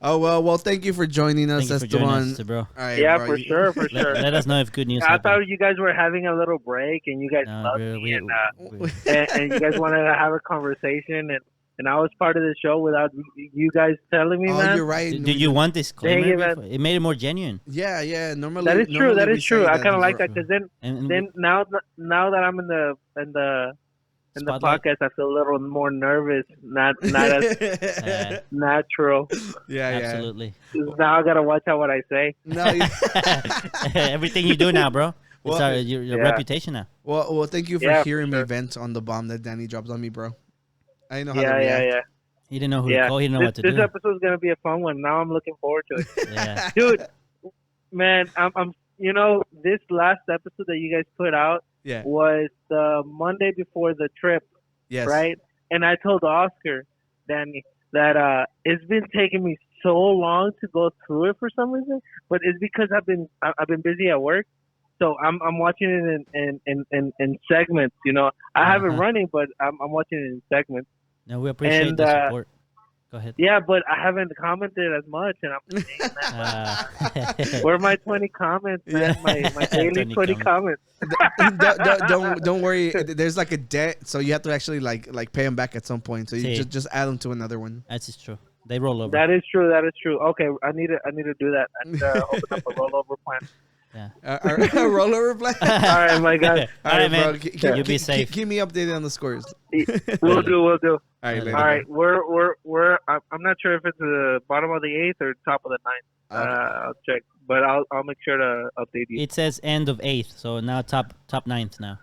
Oh well, thank you for joining us. Thank you for joining us, bro. All right, Yeah, bro, for sure. Let us know if good news I happens. thought you guys were having a little break, and you guys No, loved bro, me, and you guys wanted to have a conversation, and I was part of the show without you guys telling me, man. You're right. Do you want this? It made it more genuine. Yeah. Normally That is true. That we is true. say I kind of like that before. because And then now that I'm in the Spotlight. podcast, I feel a little more nervous, not as natural. Yeah. Absolutely. Now I gotta watch out what I say. No. Everything you do now, bro. It's Well, your reputation now. Well, thank you for Yeah, hearing for me sure. vent on the bomb that Danny dropped on me, bro. I didn't know how to Yeah. react. He didn't know who to call. He didn't know what to This do. episode's gonna be a fun one. Now I'm looking forward to it. Yeah. Dude, man, I'm this last episode that you guys put out Yeah. was the Monday before the trip, Yes. right? And I told Oscar, Danny, that it's been taking me so long to go through it for some reason, but it's because I've been busy at work, so I'm watching it in segments. I have it running, but I'm watching it in segments. No, we appreciate And, the support. Go ahead. Yeah, but I haven't commented as much, and I'm thinking, where are my 20 comments, man? My daily 20 comments. don't worry. There's like a debt, so you have to actually like pay them back at some point. So you just add them to another one. That's just true. They roll over. That is true. Okay, I need to do that. I need to open up a rollover plan. Yeah. A rollover plan. All right, my guy. All right, man. Bro. You be safe. Keep me updated on the scores. We'll do. All All right, later. All right, we're. I'm not sure if it's the bottom of the 8th or top of the 9th. Okay. I'll check, but I'll make sure to update you. It says end of 8th, so now top 9th now.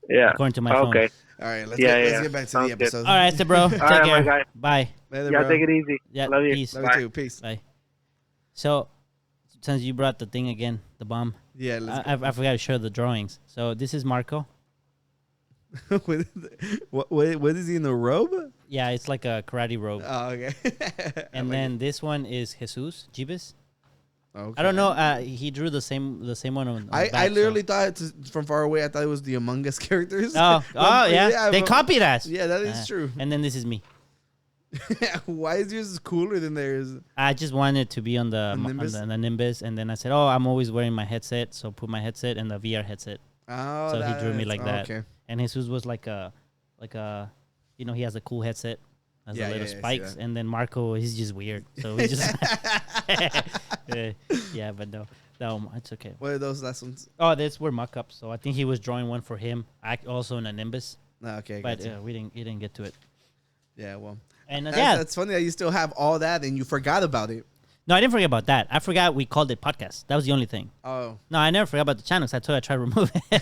Yeah. According to my phone. Okay. All right, let's Yeah, get yeah. back to Sounds the good. episode. All right, so bro. Take right, care. my guy. Bye. Later, Yeah, bro. take it easy. Yeah, Love you. peace. Love Bye. you too. Peace. Bye. So, since you brought the thing again, the bomb, Yeah, let's I forgot to show the drawings. So this is Marco. what is he in a robe? Yeah, it's like a karate robe. Oh, okay. And then this one is Jesus, Jibis. Okay. I don't know. He drew the same one on. I the back, literally thought it's from far away. I thought it was the Among Us characters. Oh, yeah. They but- copied us. Yeah, that is true. And then this is me. Why is yours cooler than theirs? I just wanted to be on the Nimbus? On the Nimbus, and then I said, "Oh, I'm always wearing my headset, so put my headset and the VR headset." Oh, So he drew me like that. Okay. And Jesus was like a, he has a cool headset, has Yeah, the little yeah, I see spikes, that. and then Marco, he's just weird. So we just, yeah, but no, it's okay. What are those last ones? Oh, these were mock-ups. So I think he was drawing one for him, also in a Nimbus, No, okay, but gotcha. he didn't get to it. Yeah, well, And that's funny that you still have all that and you forgot about it. no, I didn't forget about that. I forgot we called it podcast. That was the only thing. Oh, No, I never forgot about the channel. 'Cause I told you I tried to remove it.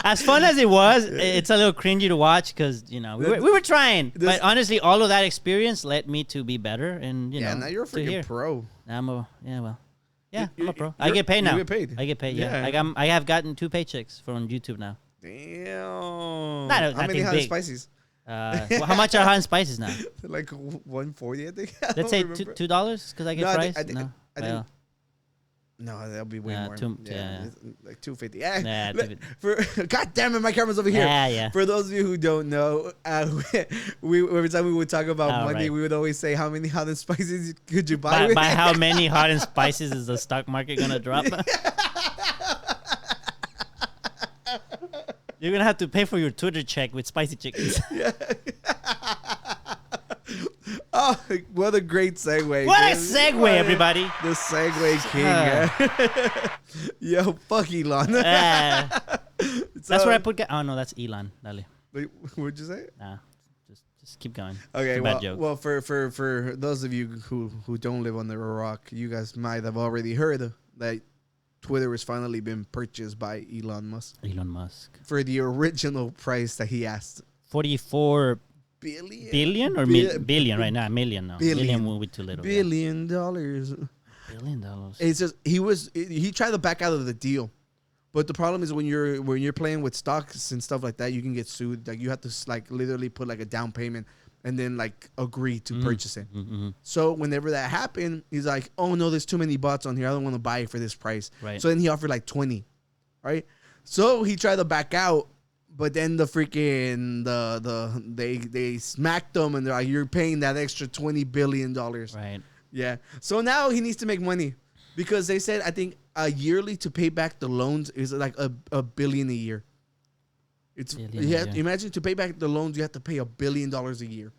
As fun as it was, it's a little cringy to watch because we were trying. But honestly, all of that experience led me to be better, and yeah. Now you're a to here. freaking pro. Now I'm a pro. I you're- get paid now. you get paid. I get paid. Yeah, Yeah. I have gotten 2 paychecks from YouTube now. Damn. Not How many nothing hot big. spices? Well, how much are hot and spices now? Like 140, I think. I Let's don't say remember. $2 because I get No, fries. I think- No, I think- No, that'll be way more. yeah. it's like 250. Nah, God damn it, my camera's over here. Yeah. For those of you who don't know, we every time we would talk about Oh, money, right. we would always say, "How many hot and spices could you buy?" By how many hot and spices is the stock market gonna drop? You're gonna have to pay for your Twitter check with spicy chickens. Oh, what a great segue! What a dude. segue, everybody! The segue king. Yo, fuck Elon. That's where I put. Oh no, that's Elon. Dale. Wait, what'd you say? Nah, just keep going. Okay, It's a bad joke. well, for those of you who don't live under a rock, you guys might have already heard that Twitter has finally been purchased by Elon Musk Elon Musk. for the original price that he asked. 44 billion or billion right now? Million now. Billion. Will be too little. $1 billion. $1 billion. It's just he tried to back out of the deal, but the problem is when you're playing with stocks and stuff like that, you can get sued. Like you have to like literally put like a down payment and then like agree to purchase it. Mm-hmm. So whenever that happened, he's like, "Oh no, there's too many bots on here. I don't want to buy it for this price." Right. So then he offered like 20, right? So he tried to back out, but then the freaking they smacked him and they're like, "You're paying that extra $20 billion." Right. Yeah. So now he needs to make money because they said I think yearly to pay back the loans is like a billion a year. It's imagine to pay back the loans you have to pay $1 billion a year.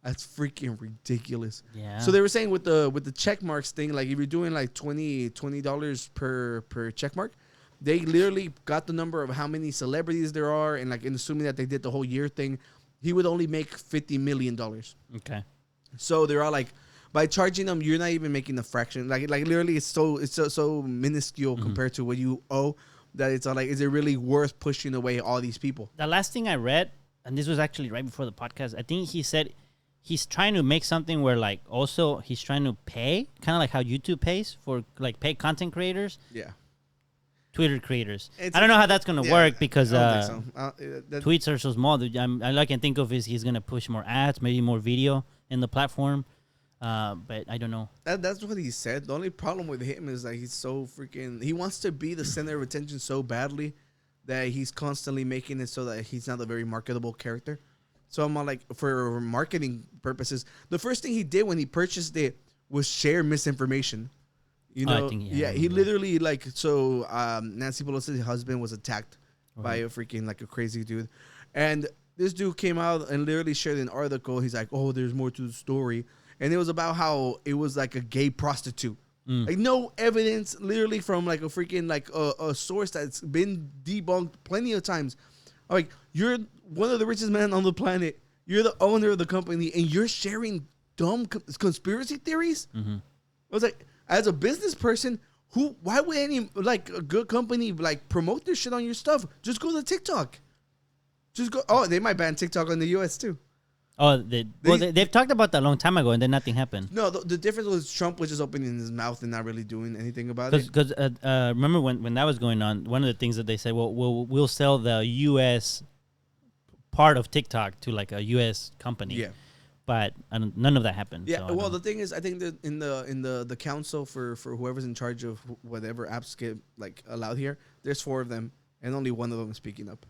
That's freaking ridiculous. Yeah. So they were saying with the check marks thing, like if you're doing like $20 per check mark, they literally got the number of how many celebrities there are, and like in assuming that they did the whole year thing, he would only make $50 million. Okay. So they're all like, by charging them, you're not even making a fraction. Like literally, it's so minuscule compared to what you owe that it's all like, is it really worth pushing away all these people? The last thing I read, and this was actually right before the podcast, I think he said he's trying to make something where like also he's trying to pay, kind of like how YouTube pays for like pay content creators. Yeah. Twitter creators. I don't know how that's going to work because tweets are so small. All I can think of is he's going to push more ads, maybe more video in the platform. But I don't know. That's what he said. The only problem with him is that he's so freaking... He wants to be the center of attention so badly that he's constantly making it so that he's not a very marketable character. So I'm like, for marketing purposes, the first thing he did when he purchased it was share misinformation. You know, he literally Nancy Pelosi's husband was attacked by a freaking like a crazy dude, and this dude came out and literally shared an article. He's like, "Oh, there's more to the story," and it was about how it was like a gay prostitute. Like no evidence, literally from like a freaking like a source that's been debunked plenty of times Like, you're one of the richest men on the planet. You're the owner of the company, and you're sharing dumb conspiracy theories. Mm-hmm. I was like, as a business person, why would any like a good company like promote this shit on your stuff? Just go to TikTok. Just go. Oh, they might ban TikTok in the U.S. too. Oh, they've talked about that a long time ago, and then nothing happened. No, the difference was Trump was just opening his mouth and not really doing anything about it. Because remember when that was going on, one of the things that they said, well, we'll sell the U.S. part of TikTok to like a U.S. company. Yeah. But none of that happened. Yeah, so well, the thing is, I think that in the council for whoever's in charge of whatever apps get like allowed here, there's 4 of them, and only one of them is speaking up.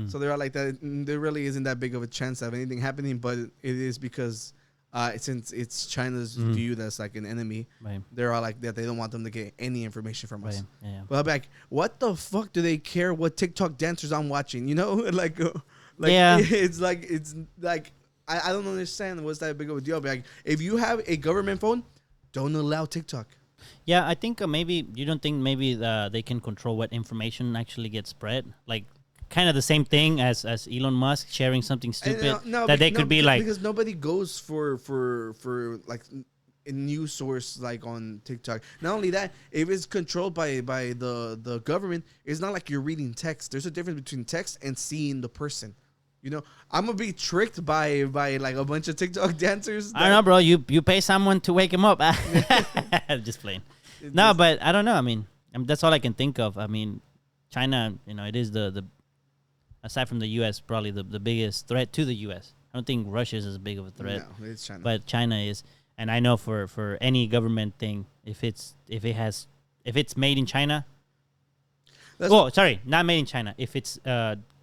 So they're all like that. There really isn't that big of a chance of anything happening, but it is because since it's China's viewed as like an enemy, right. They're all like that. They don't want them to get any information from us. Right. Yeah. But I'm like, what the fuck do they care what TikTok dancers I'm watching? You know, like yeah. it's like I don't understand what's that big of a deal. But like, if you have a government phone, don't allow TikTok. Yeah, I think maybe you don't think maybe they can control what information actually gets spread, like kind of the same thing as Elon Musk sharing something stupid could be like, because nobody goes for like a news source like on TikTok. Not only that, if it's controlled by the government, it's not like you're reading text. There's a difference between text and seeing the person. You know, I'm gonna be tricked by like a bunch of TikTok dancers. I don't know, bro. You pay someone to wake him up. Just playing. No, but I don't know. I mean, that's all I can think of. I mean, China, you know, it is the aside from the U.S., probably the biggest threat to the U.S. I don't think Russia is as big of a threat. No, it's China. But China is, and I know for any government thing, if it's made in China. Not made in China. If it's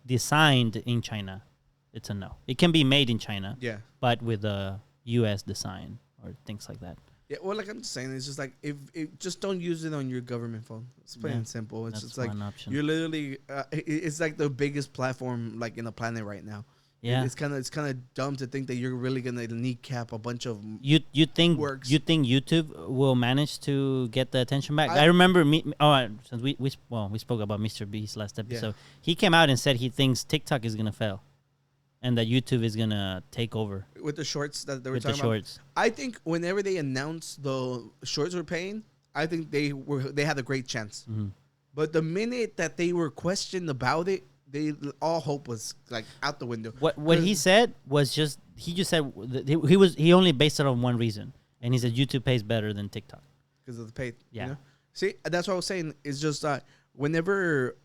designed in China, it's a no. It can be made in China. Yeah. But with a U.S. design or things like that. Yeah, well, like I'm just saying, it's just like if just don't use it on your government phone. It's plain and simple. It's just like you're literally, it's like the biggest platform like in the planet right now. Yeah, it's kind of dumb to think that you're really gonna kneecap a bunch of you think YouTube will manage to get the attention back? I remember since we spoke about Mr. Beast last episode. Yeah. He came out and said he thinks TikTok is gonna fail. And that YouTube is gonna take over with the shorts that they were talking about. I think whenever they announced the shorts were paying, I think they had a great chance. Mm-hmm. But the minute that they were questioned about it, all hope was like out the window. What he said was he just said he only based it on one reason, and he said YouTube pays better than TikTok because of the pay. Yeah. You know? See, that's what I was saying. It's just whenever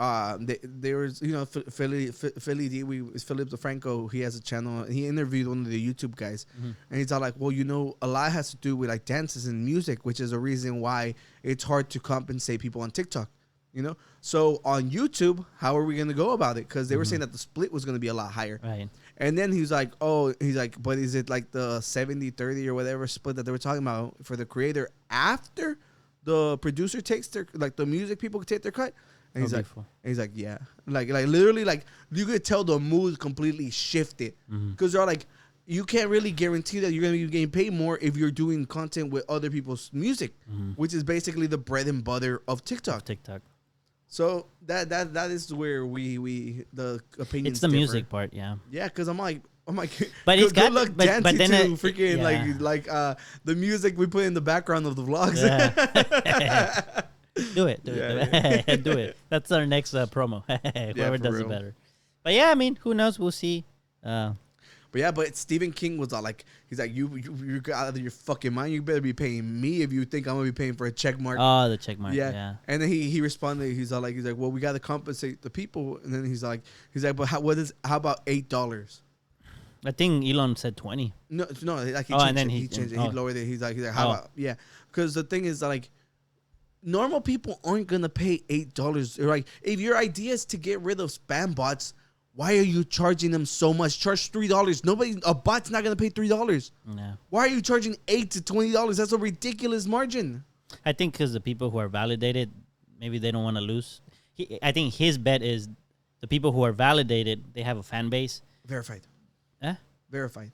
there was, you know, Philly Philip DeFranco, he has a channel. He interviewed one of the YouTube guys, and he's all like, well, you know, a lot has to do with like dances and music, which is a reason why it's hard to compensate people on TikTok. You know, so on YouTube, how are we going to go about it? Because they were saying that the split was going to be a lot higher. Right. And then he's like, but is it like the 70-30 or whatever split that they were talking about for the creator after the producer takes their, like the music people take their cut? And he's like, yeah, like literally, like you could tell the mood completely shifted because they're like, you can't really guarantee that you're going to be getting paid more if you're doing content with other people's music, which is basically the bread and butter of TikTok. So that is where we the opinions. It's the differ. Music part, yeah. Yeah, because I'm like, but it's good luck dancing but then to freaking like the music we put in the background of the vlogs. Yeah. Do it. Do it. That's our next promo. Whoever does it better. But yeah, I mean, who knows? We'll see. But Stephen King was all like, he's like, you got out of your fucking mind. You better be paying me if you think I'm gonna be paying for a check mark. Oh, the check mark. Yeah. And then he responded. He's like, well, we got to compensate the people. And then he's like, but how about $8? I think Elon said 20. No, like he changed it. He lowered it. He's like, how about because the thing is like, normal people aren't gonna pay $8. Like, if your idea is to get rid of spam bots, why are you charging them so much? Charge $3. A bot's not gonna pay $3. Yeah. Why are you charging $8 to $20? That's a ridiculous margin. I think because the people who are validated, maybe they don't want to lose. I think his bet is the people who are validated, they have a fan base. Verified. Verified.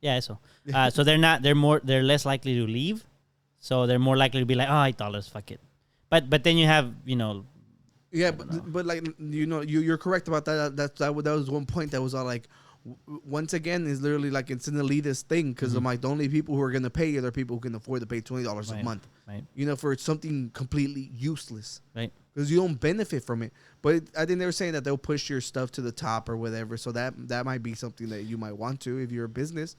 Yeah, so they're less likely to leave. So they're more likely to be like, $8, fuck it. But then you have, you know, Yeah, but like you're correct about that. That was one point that was all like, once again, is literally like it's an elitist thing because I'm like the only people who are gonna pay are the people who can afford to pay $20 a month. Right. For something completely useless. Right. Because you don't benefit from it. But I think they were saying that they'll push your stuff to the top or whatever. So that might be something that you might want to if you're a business.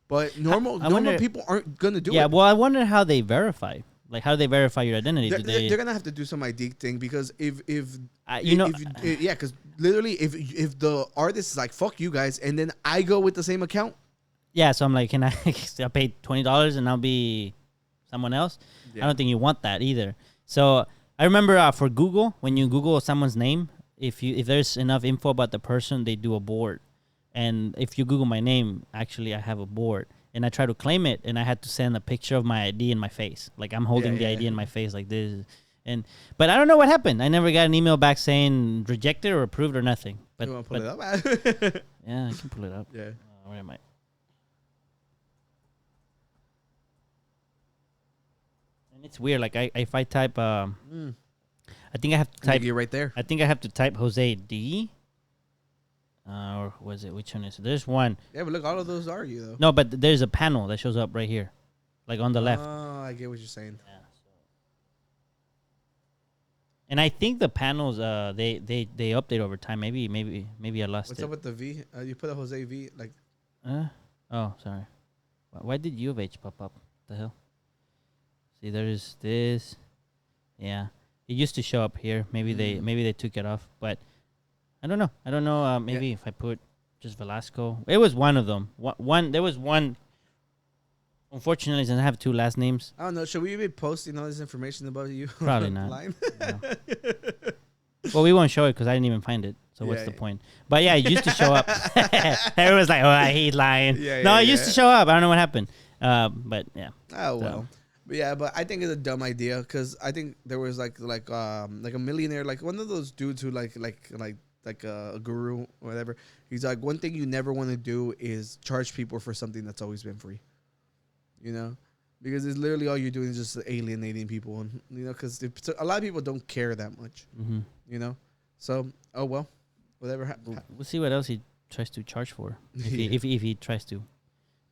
But normal people aren't gonna do it. Yeah. Well, I wonder how they verify. Like, how do they verify your identity? They're gonna have to do some ID thing because because literally if the artist is like fuck you guys and then I go with the same account. Yeah, so I'm like, can I pay $20 and I'll be someone else? Yeah. I don't think you want that either. So I remember for Google, when you Google someone's name, if there's enough info about the person, they do a board. And if you Google my name, actually I have a board. And I try to claim it, and I had to send a picture of my ID in my face. Like, I'm holding the ID in my face like this. But I don't know what happened. I never got an email back saying rejected or approved or nothing. But, you want to pull it up? Yeah, I can pull it up. Yeah. Where am I? And it's weird. Like, if I type... I think I have to type... You're right there. I think I have to type Jose D. Or was it, which one is it? There's one. Yeah, but look, all of those are you, though. No, but there's a panel that shows up right here. Like on the left. Oh, I get what you're saying. Yeah. And I think the panels, they update over time. Maybe I lost it. What's up with the V? You put a Jose V, like... Oh, sorry. Why did U of H pop up? What the hell? See, there's this. Yeah. It used to show up here. Maybe they took it off, but... I don't know. Maybe if I put just Velasco, it was one of them. There was one. Unfortunately, it doesn't have two last names. I don't know. Should we be posting all this information about you? Probably not. No. Well, we won't show it because I didn't even find it. So what's the point? But yeah, it used to show up. Everyone's like, "Oh, I hate lying." It used to show up. I don't know what happened. But yeah. Oh well. But yeah, but I think it's a dumb idea because I think there was like a millionaire, like one of those dudes who like a guru or whatever. He's like, one thing you never want to do is charge people for something that's always been free. Because it's literally all you're doing is just alienating people, and because a lot of people don't care that much. So oh well, whatever. We'll see what else he tries to charge for if he tries to.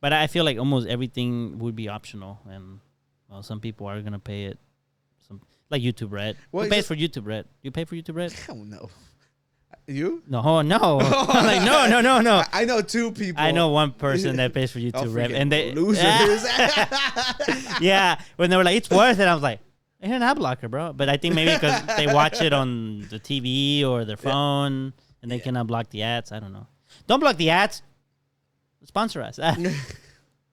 But I feel like almost everything would be optional, and some people are gonna pay it. Some like YouTube Red. Who pays for YouTube Red? You pay for YouTube Red? Hell no. You? No. I'm like, no. I know two people. I know one person that pays for YouTube Red, and they losers. Yeah, when they were like, it's worth it, I was like, hit an ad blocker, bro. But I think maybe because they watch it on the TV or their phone, and they cannot block the ads. I don't know. Don't block the ads. Sponsor us.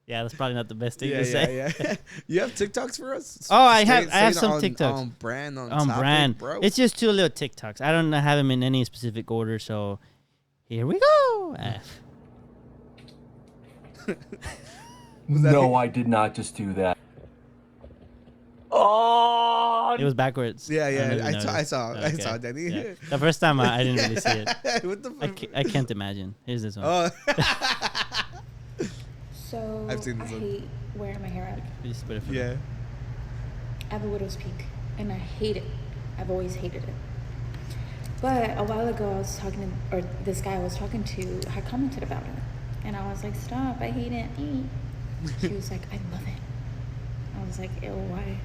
Yeah, that's probably not the best thing to say. Yeah. You have TikToks for us? Oh, I have some TikToks. On brand, on topic, brand, bro. It's just two little TikToks. I don't have them in any specific order, so here we go. No, I did not just do that. Oh! It was backwards. Yeah. I saw Danny. Yeah. The first time I didn't really see it. What the fuck? I can't imagine. Here's this one. Oh. So I've seen this I hate wearing my hair out. Yeah. I have a widow's peak, and I hate it. I've always hated it. But a while ago, I was talking to, or this guy I was talking to had commented about it, and I was like, "Stop! I hate it." She was like, "I love it." I was like, "Ew, why?"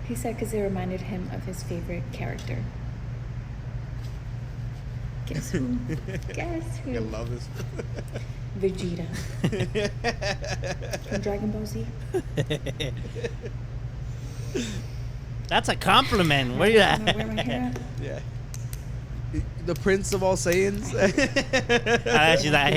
He said because it reminded him of his favorite character. Guess who? Guess who? I love this. Vegeta. From Dragon Ball Z. That's a compliment. Where you at? Wear my hair out? Yeah. The Prince of all Saiyans. She's like,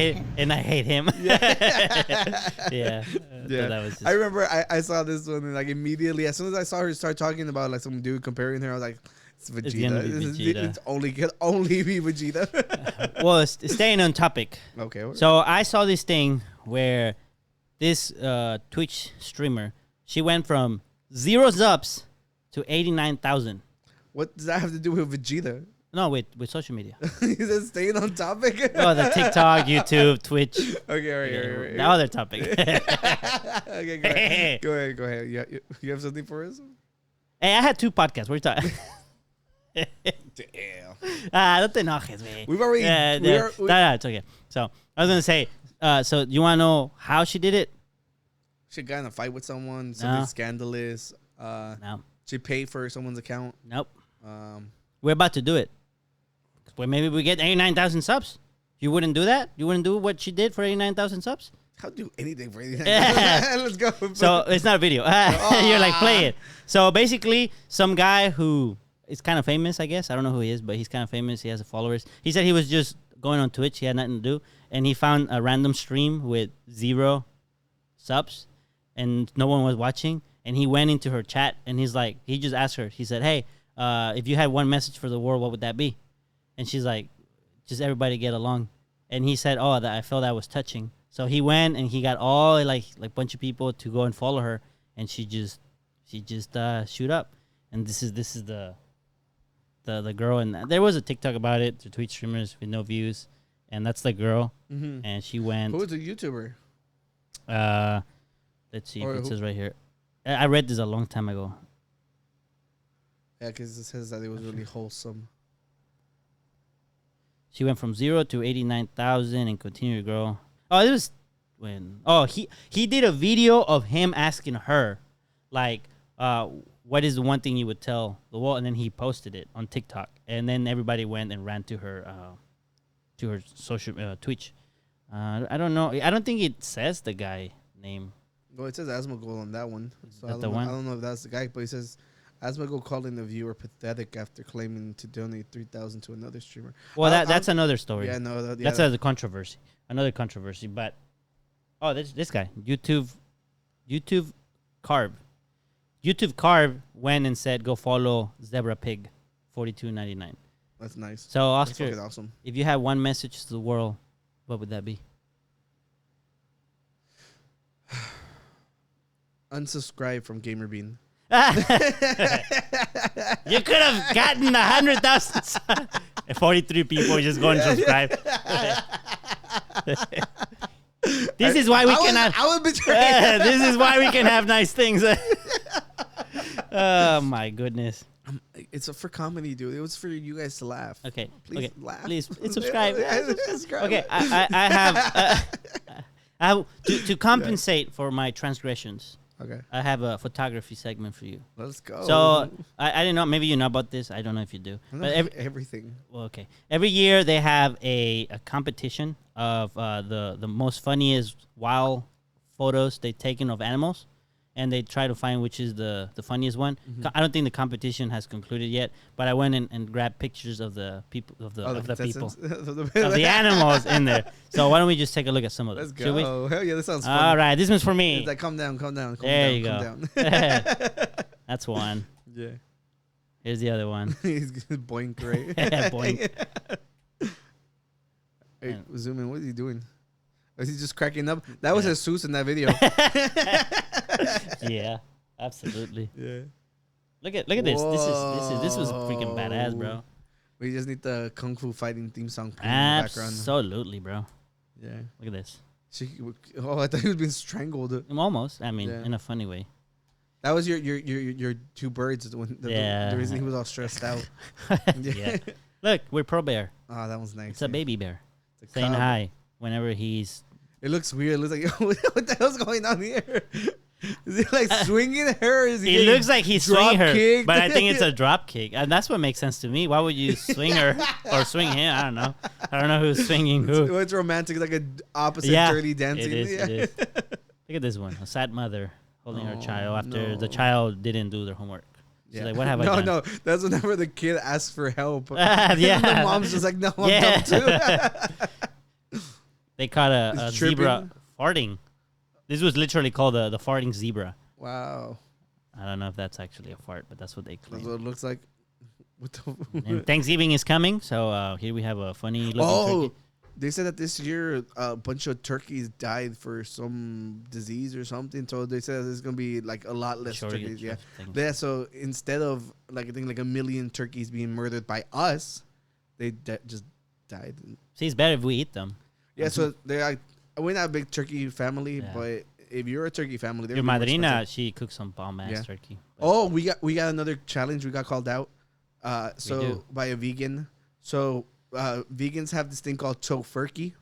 I hate him. Yeah. That was just... I remember I saw this one and like immediately as soon as I saw her start talking about like some dude comparing her, I was like, it's Vegeta. It's only be Vegeta. Well, staying on topic. Okay. So I saw this thing where this Twitch streamer, she went from 0 subs to 89,000. What does that have to do with Vegeta? No, with social media. Is it staying on topic? Oh, the TikTok, YouTube, Twitch. Okay, all right. The other topic. Okay, go ahead. You have something for us? Hey, I had 2 podcasts. What are you talking? Damn. No te enojes, güey. We've already. It's okay. So I was gonna say. So you want to know how she did it? She got in a fight with someone. Something scandalous. No. She paid for someone's account. Nope. We're about to do it. Well, maybe we get 89,000 subs. You wouldn't do that? You wouldn't do what she did for 89,000 subs? I'll do anything for 89,000. Let's go. So it's not a video. You're like, play it. So basically, some guy who is kind of famous, I guess. I don't know who he is, but he's kind of famous. He has followers. He said he was just going on Twitch. He had nothing to do. And he found a random stream with 0 subs. And no one was watching. And he went into her chat. And he's like, he just asked her. He said, hey, if you had one message for the world, what would that be? And she's like, just everybody get along. And he said, oh, that I felt that was touching. So he went and he got all like bunch of people to go and follow her, and she just shoot up. And this is the girl, and there was a TikTok about it, the Twitch streamers with no views, and that's the girl. Mm-hmm. And she went. Who was the YouTuber? Let's see if it says right here. I read this a long time ago. Yeah, because it says that it was really wholesome. She went from 0 to 89,000 and continued to grow. Oh, it was when. Oh, he did a video of him asking her, like, what is the one thing you would tell the world? And then he posted it on TikTok, and then everybody went and ran to her social Twitch. I don't know. I don't think it says the guy name. Well, it says Asmongold on that one. So the one? I don't know if that's the guy, but it says Asmongold calling the viewer pathetic after claiming to donate 3,000 to another streamer. Well, that's another story. Yeah, no, that's a controversy. Another controversy, but this guy, YouTube Carb went and said go follow Zebra Pig, 42.99. That's nice. So Oscar, that's awesome. If you had one message to the world, what would that be? Unsubscribe from GamerBean. You could have gotten 100,000. 43 people just go and subscribe. This is why we cannot. I would betray. This is why we can have nice things. Oh my goodness! It's for comedy, dude. It was for you guys to laugh. Okay, please laugh. Please subscribe. Okay, I have to compensate for my transgressions. Okay. I have a photography segment for you. Let's go. So I didn't know. Maybe you know about this. I don't know if you do. But everything. Well, okay. Every year they have a competition of the most funniest wild photos they've taken of animals, and they try to find which is the funniest one. Mm-hmm. I don't think the competition has concluded yet, but I went and grabbed pictures of the people of the people of the animals in there. So why don't we just take a look at some of them? Let's go. Hell yeah, that sounds fun. All right, this one's for me. It's like, calm down. There you go. That's one. Yeah. Here's the other one. He's boink, right? Boink. Hey, zoom in. What is he doing? Is he just cracking up? That was Jesus in that video. Yeah, absolutely. Yeah. Look at this. This was freaking badass, bro. We just need the kung fu fighting theme song playing in the background. Absolutely, bro. Yeah. Look at this. I thought he was being strangled. Almost. I mean, in a funny way. That was your two birds. The reason he was all stressed out. Yeah. Look, we're Pro Bear. Oh, that was nice. It's a baby bear. Saying hi whenever he's. It looks weird. It looks like, what the hell's going on here? Is he like swinging her? Is he it looks like he's swinging her, kicked? but I think it's a drop kick. And that's what makes sense to me. Why would you swing her or swing him? I don't know. I don't know who's swinging who. It's romantic, like an opposite dirty dancing. It is. Look at this one. A sad mother holding her child after the child didn't do their homework. She's like, what have I done? No, that's whenever the kid asks for help. Yeah. The mom's just like, no, I'm dumb too. They caught a zebra farting. This was literally called the farting zebra. Wow. I don't know if that's actually a fart, but that's what they claim. That's what it looks like. And Thanksgiving is coming, so here we have a funny looking turkey. They said that this year a bunch of turkeys died for some disease or something. So they said there's gonna be like a lot less turkeys. Yeah. So instead of like I think like 1 million turkeys being murdered by us, they just died. See, it's better if we eat them. Yeah. So they're like, we're not a big turkey family, but if you're a turkey family, your madrina, she cooks some bomb ass turkey. Oh, we got another challenge. We got called out. So by a vegan. So vegans have this thing called tofurkey.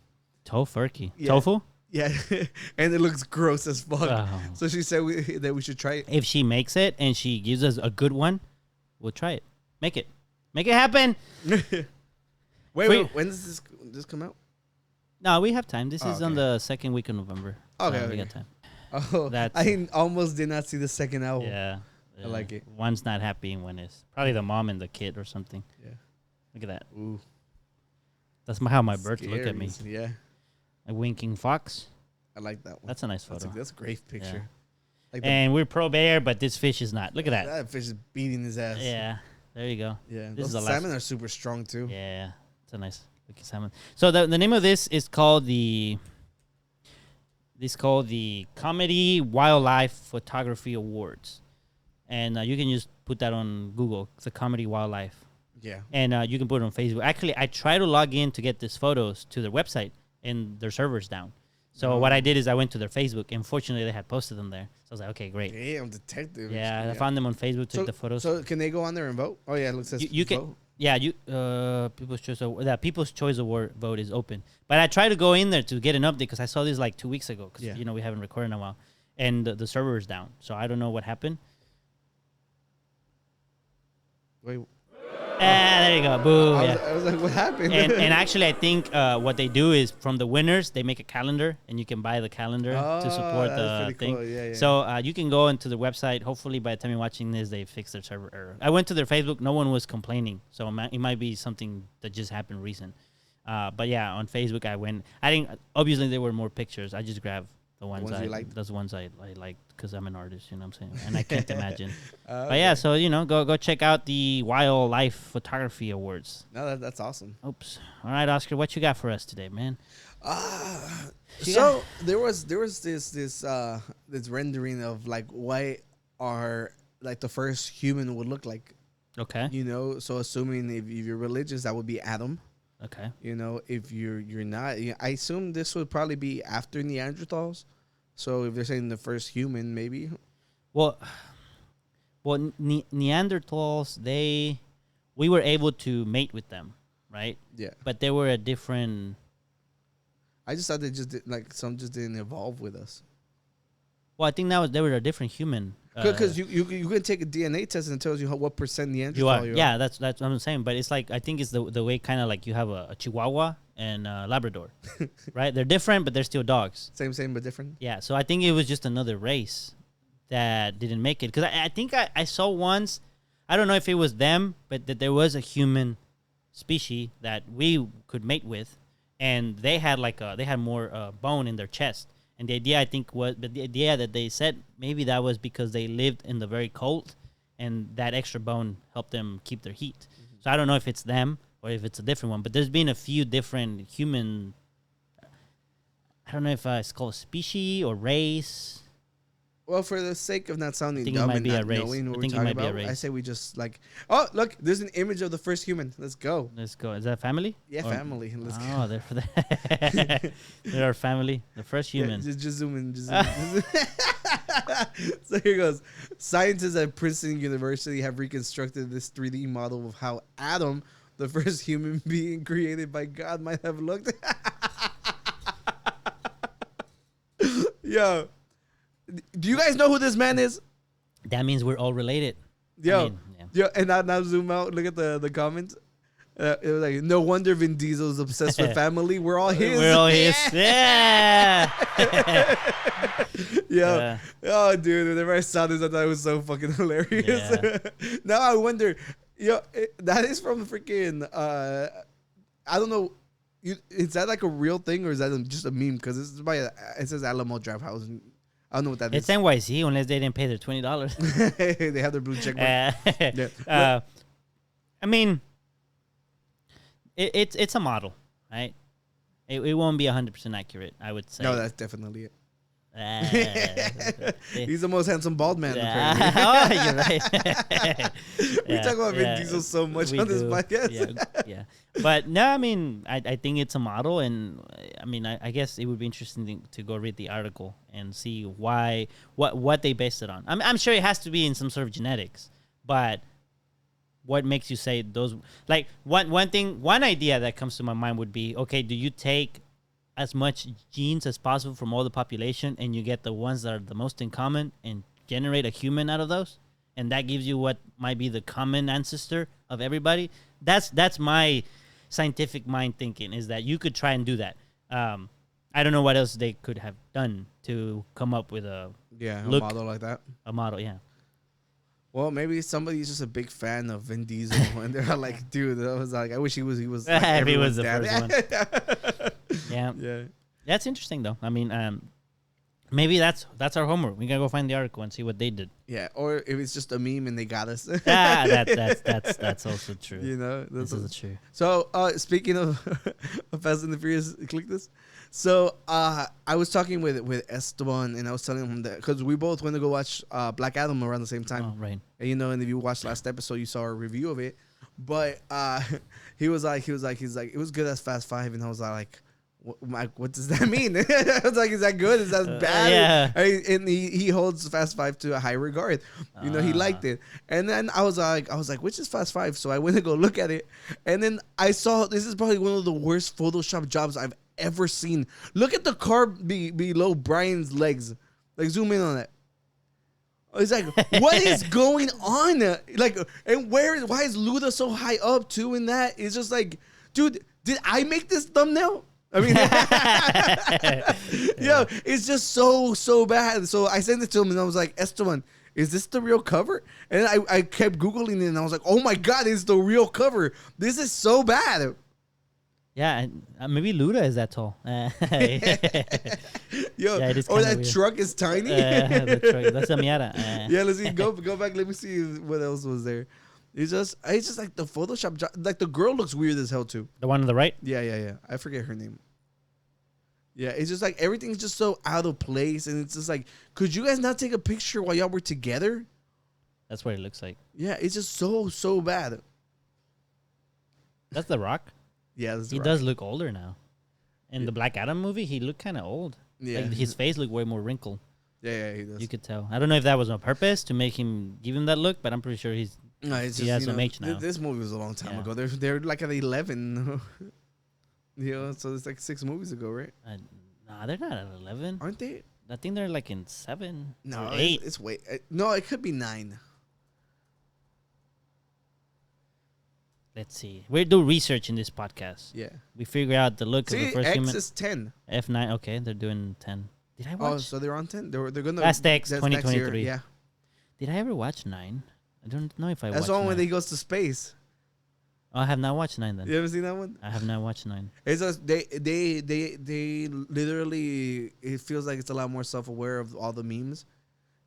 Tofurkey. Yeah. Tofu? Yeah, and it looks gross as fuck. Oh. So she said that we should try it. If she makes it and she gives us a good one, we'll try it. Make it happen. Wait, when does this come out? No, we have time. This is okay. on the second week of November. Okay, We got time. Oh, I almost did not see the second album. Yeah. I like it. One's not happy and one is. Probably the mom and the kid or something. Yeah. Look at that. Ooh. That's how my birds look at me. Yeah. A winking fox. I like that one. That's a nice photo. That's a great picture. Yeah. And we're pro bear, but this fish is not. Look at that. That fish is beating his ass. Yeah. There you go. Yeah. This Those salmon are super strong too. Yeah. It's a nice looking salmon. So the name of this is called the Comedy Wildlife Photography Awards. And you can just put that on Google. It's the Comedy Wildlife. Yeah. And you can put it on Facebook. Actually, I tried to log in to get these photos to their website, and their server's down. So what I did is I went to their Facebook. Unfortunately, they had posted them there. So I was like, okay, great. Damn, detective. Yeah, I found them on Facebook, took the photos. So can they go on there and vote? Oh yeah, it looks you can vote. Yeah, People's Choice Award. That People's Choice Award vote is open. But I tried to go in there to get an update because I saw this like 2 weeks ago. Because we haven't recorded in a while, and the server is down. So I don't know what happened. Wait. There you go. Boom. I was like, what happened? And actually, I think what they do is from the winners, they make a calendar, and you can buy the calendar to support the thing. Cool. Yeah. So you can go into the website. Hopefully, by the time you're watching this, they fix their server error. I went to their Facebook. No one was complaining. So it might be something that just happened recent. But yeah, on Facebook, I went. I think obviously there were more pictures. I just grabbed the ones I liked. Those ones I liked because I'm an artist, you know what I'm saying? And I can't imagine. But yeah, so go check out the Wildlife Photography Awards. No, that's awesome. Oops. All right, Oscar, what you got for us today, man? So there was this rendering of like what our like the first human would look like. Okay. You know, so assuming if you're religious, that would be Adam. Okay. You know, if you're not, I assume this would probably be after Neanderthals. So if they're saying the first human, maybe. Well, Neanderthals, we were able to mate with them, right? Yeah. But they were a different. I just thought they just some just didn't evolve with us. Well, I think they were a different human. Because you can take a DNA test and it tells you what percent Neanderthal you are. Yeah, that's what I'm saying. But it's like I think it's the way kind of like you have a Chihuahua and a Labrador, right? They're different, but they're still dogs. Same but different. Yeah, so I think it was just another race that didn't make it. Because I think I saw once, I don't know if it was them, but that there was a human species that we could mate with, and they had more bone in their chest. And the idea, I think, but the idea that they said maybe that was because they lived in the very cold, and that extra bone helped them keep their heat. Mm-hmm. So I don't know if it's them or if it's a different one, but there's been a few different human. I don't know if it's called species or race. Well, for the sake of not sounding dumb and not knowing what we're talking about, I say we just like. Oh, look! There's an image of the first human. Let's go. Is that family? Yeah, family. Let's go. Oh, they're for that. They're our family. The first human. Yeah, just zoom in. So here goes. Scientists at Princeton University have reconstructed this 3D model of how Adam, the first human being created by God, might have looked. Yo. Do you guys know who this man is? That means we're all related. Yo, and now zoom out. Look at the comments. It was like, no wonder Vin Diesel's obsessed with family. We're all his. We're all his. Yeah. Yeah. Oh, dude. Whenever I saw this, I thought it was so fucking hilarious. Yeah. Now I wonder. That is from freaking. I don't know. Is that like a real thing or is that just a meme? Because this is it says Alamo Draft House. I don't know what that is. It's NYC unless they didn't pay their $20. They have their blue check mark. I mean, it's a model, right? It won't be 100% accurate, I would say. No, that's definitely it. He's the most handsome bald man. Apparently. Oh, you're right. We talk about Vin Diesel so much on this podcast. Yeah. But no, I mean, I think it's a model, and I mean, I guess it would be interesting to go read the article and see what they based it on. I'm sure it has to be in some sort of genetics, but what makes you say those? Like one idea that comes to my mind would be, okay, do you take as much genes as possible from all the population, and you get the ones that are the most in common, and generate a human out of those, and that gives you what might be the common ancestor of everybody? That's my scientific mind thinking, is that you could try and do that. I don't know what else they could have done to come up with a model like that. A model, yeah. Well, maybe somebody's just a big fan of Vin Diesel, and they're like, dude, I was like, I wish he was. Like, if he was the dad. first one. Yeah. Yeah. That's interesting, though. I mean, maybe that's our homework. We gotta go find the article and see what they did. Yeah, or if it's just a meme and they got us. That's also true. You know, this is true. So, speaking of Fast and the Furious, click this. So, I was talking with Esteban, and I was telling him that because we both went to go watch Black Adam around the same time. Oh, right. And, you know, and if you watched last episode, you saw a review of it. But he was like, it was good as Fast 5, and I was like, what does that mean? I was like, is that good? Is that bad? Yeah. And he holds Fast 5 to a high regard. You know, he liked it. And then I was like, which is Fast 5? So I went to go look at it. And then I saw, this is probably one of the worst Photoshop jobs I've ever seen. Look at the car below Brian's legs. Like, zoom in on that. It's like, what is going on? Like, and why is Luda so high up too in that? It's just like, dude, did I make this thumbnail? I mean, yo, it's just so bad. So I sent it to him, and I was like, Esteban, is this the real cover? And I kept Googling it, and I was like, oh my God, it's the real cover. This is so bad. Yeah, maybe Luda is that tall. Yo, yeah, or that weird. Truck is tiny. The truck, that's a Miata. Yeah, let's see. Go back. Let me see what else was there. It's just like the Photoshop job. Like the girl looks weird as hell too. The one on the right? Yeah. I forget her name. Yeah, it's just like everything's just so out of place, and it's just like, could you guys not take a picture while y'all were together? That's what it looks like. Yeah, it's just so bad. That's The Rock. Yeah, he does look older now. In the Black Adam movie, he looked kind of old. Yeah, like his face looked way more wrinkled. Yeah, he does. You could tell. I don't know if that was on purpose to give him that look, but I'm pretty sure he has some age now. This movie was a long time ago. They're like at 11. You know, so it's like 6 movies ago, right? Nah, they're not at 11. Aren't they? I think they're like in 7. No, or 8. It's way. No, it could be 9. Let's see. We do research in this podcast. Yeah. We figure out the look of the first X human. is 10. F9. Okay, they're doing 10. Did I watch? Oh, so they're on 10. They're gonna. Fast X that's 2023. Yeah. Did I ever watch 9? I don't know if I watched. That's the one 9. when he goes to space. Oh, I have not watched 9 then. You ever seen that one? I have not watched 9. It's just they literally, it feels like it's a lot more self-aware of all the memes,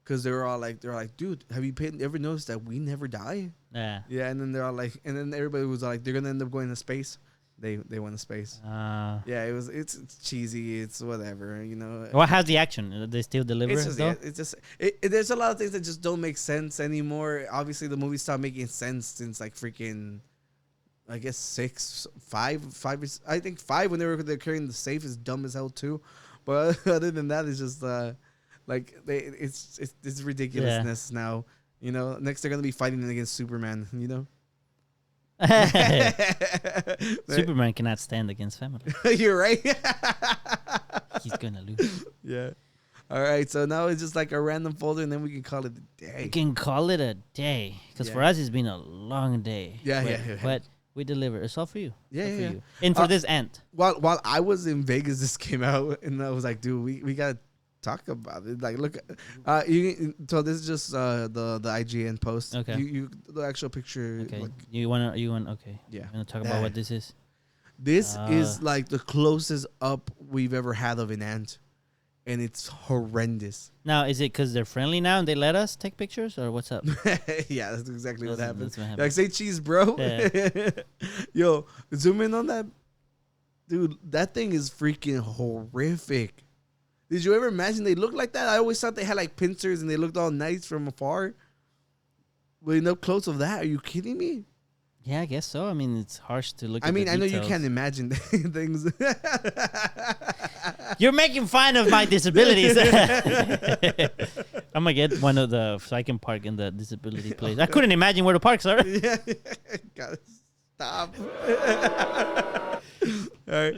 because they're like, dude, have you ever noticed that we never die? Yeah. Yeah, and then they're all like, and then everybody was like, they're gonna end up going to space. They went to space. Yeah, it's cheesy. It's whatever, you know. What has the action? They still deliver? It's just there's a lot of things that just don't make sense anymore. Obviously, the movie stopped making sense since like freaking, I guess 5 is, I think 5 when they're carrying the safe is dumb as hell too. But other than that, it's just like it's ridiculousness now. You know, next they're gonna be fighting against Superman. You know. Superman cannot stand against family. You're right. He's gonna lose. Yeah. All right. So now it's just like a random folder, and then we can call it a day. We can call it a day, because for us it's been a long day. Yeah. But we deliver. It's all for you. Yeah. You. And for this ant. While I was in Vegas, this came out, and I was like, dude, we gotta talk about it. Like, look, so this is just the IGN post. Okay. You the actual picture. Okay. Like, you want? Okay. Yeah. You wanna talk about what this is? This is like the closest up we've ever had of an ant, and it's horrendous. Now, is it because they're friendly now and they let us take pictures, or what's up? Yeah, that's exactly what happened. That's what happened. Like, say cheese, bro. Yeah. Yo, zoom in on that. Dude, that thing is freaking horrific. Did you ever imagine they looked like that? I always thought they had like pincers and they looked all nice from afar. But up close of that, are you kidding me? Yeah, I guess so. I mean, it's harsh to look at. I mean, the I know details. you can't imagine things. You're making fun of my disabilities. I'm I'm gonna get one of the so I can park in the disability place. I couldn't imagine where to park, sir. Yeah, gotta stop. All right.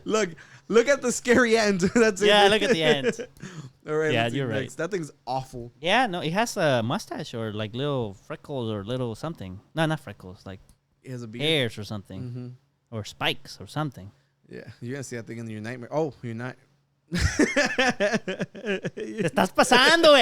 Look at the scary end. That's it. Yeah, look at the end. All right. Yeah, let's see you're right. next. That thing's awful. Yeah, no, it has a mustache or like little freckles or little something. No, not freckles, like It has a beard. hairs or something, Mm-hmm. or spikes or something. Yeah, you're gonna see that thing in your nightmare. Oh, you're not. Te estás pasando,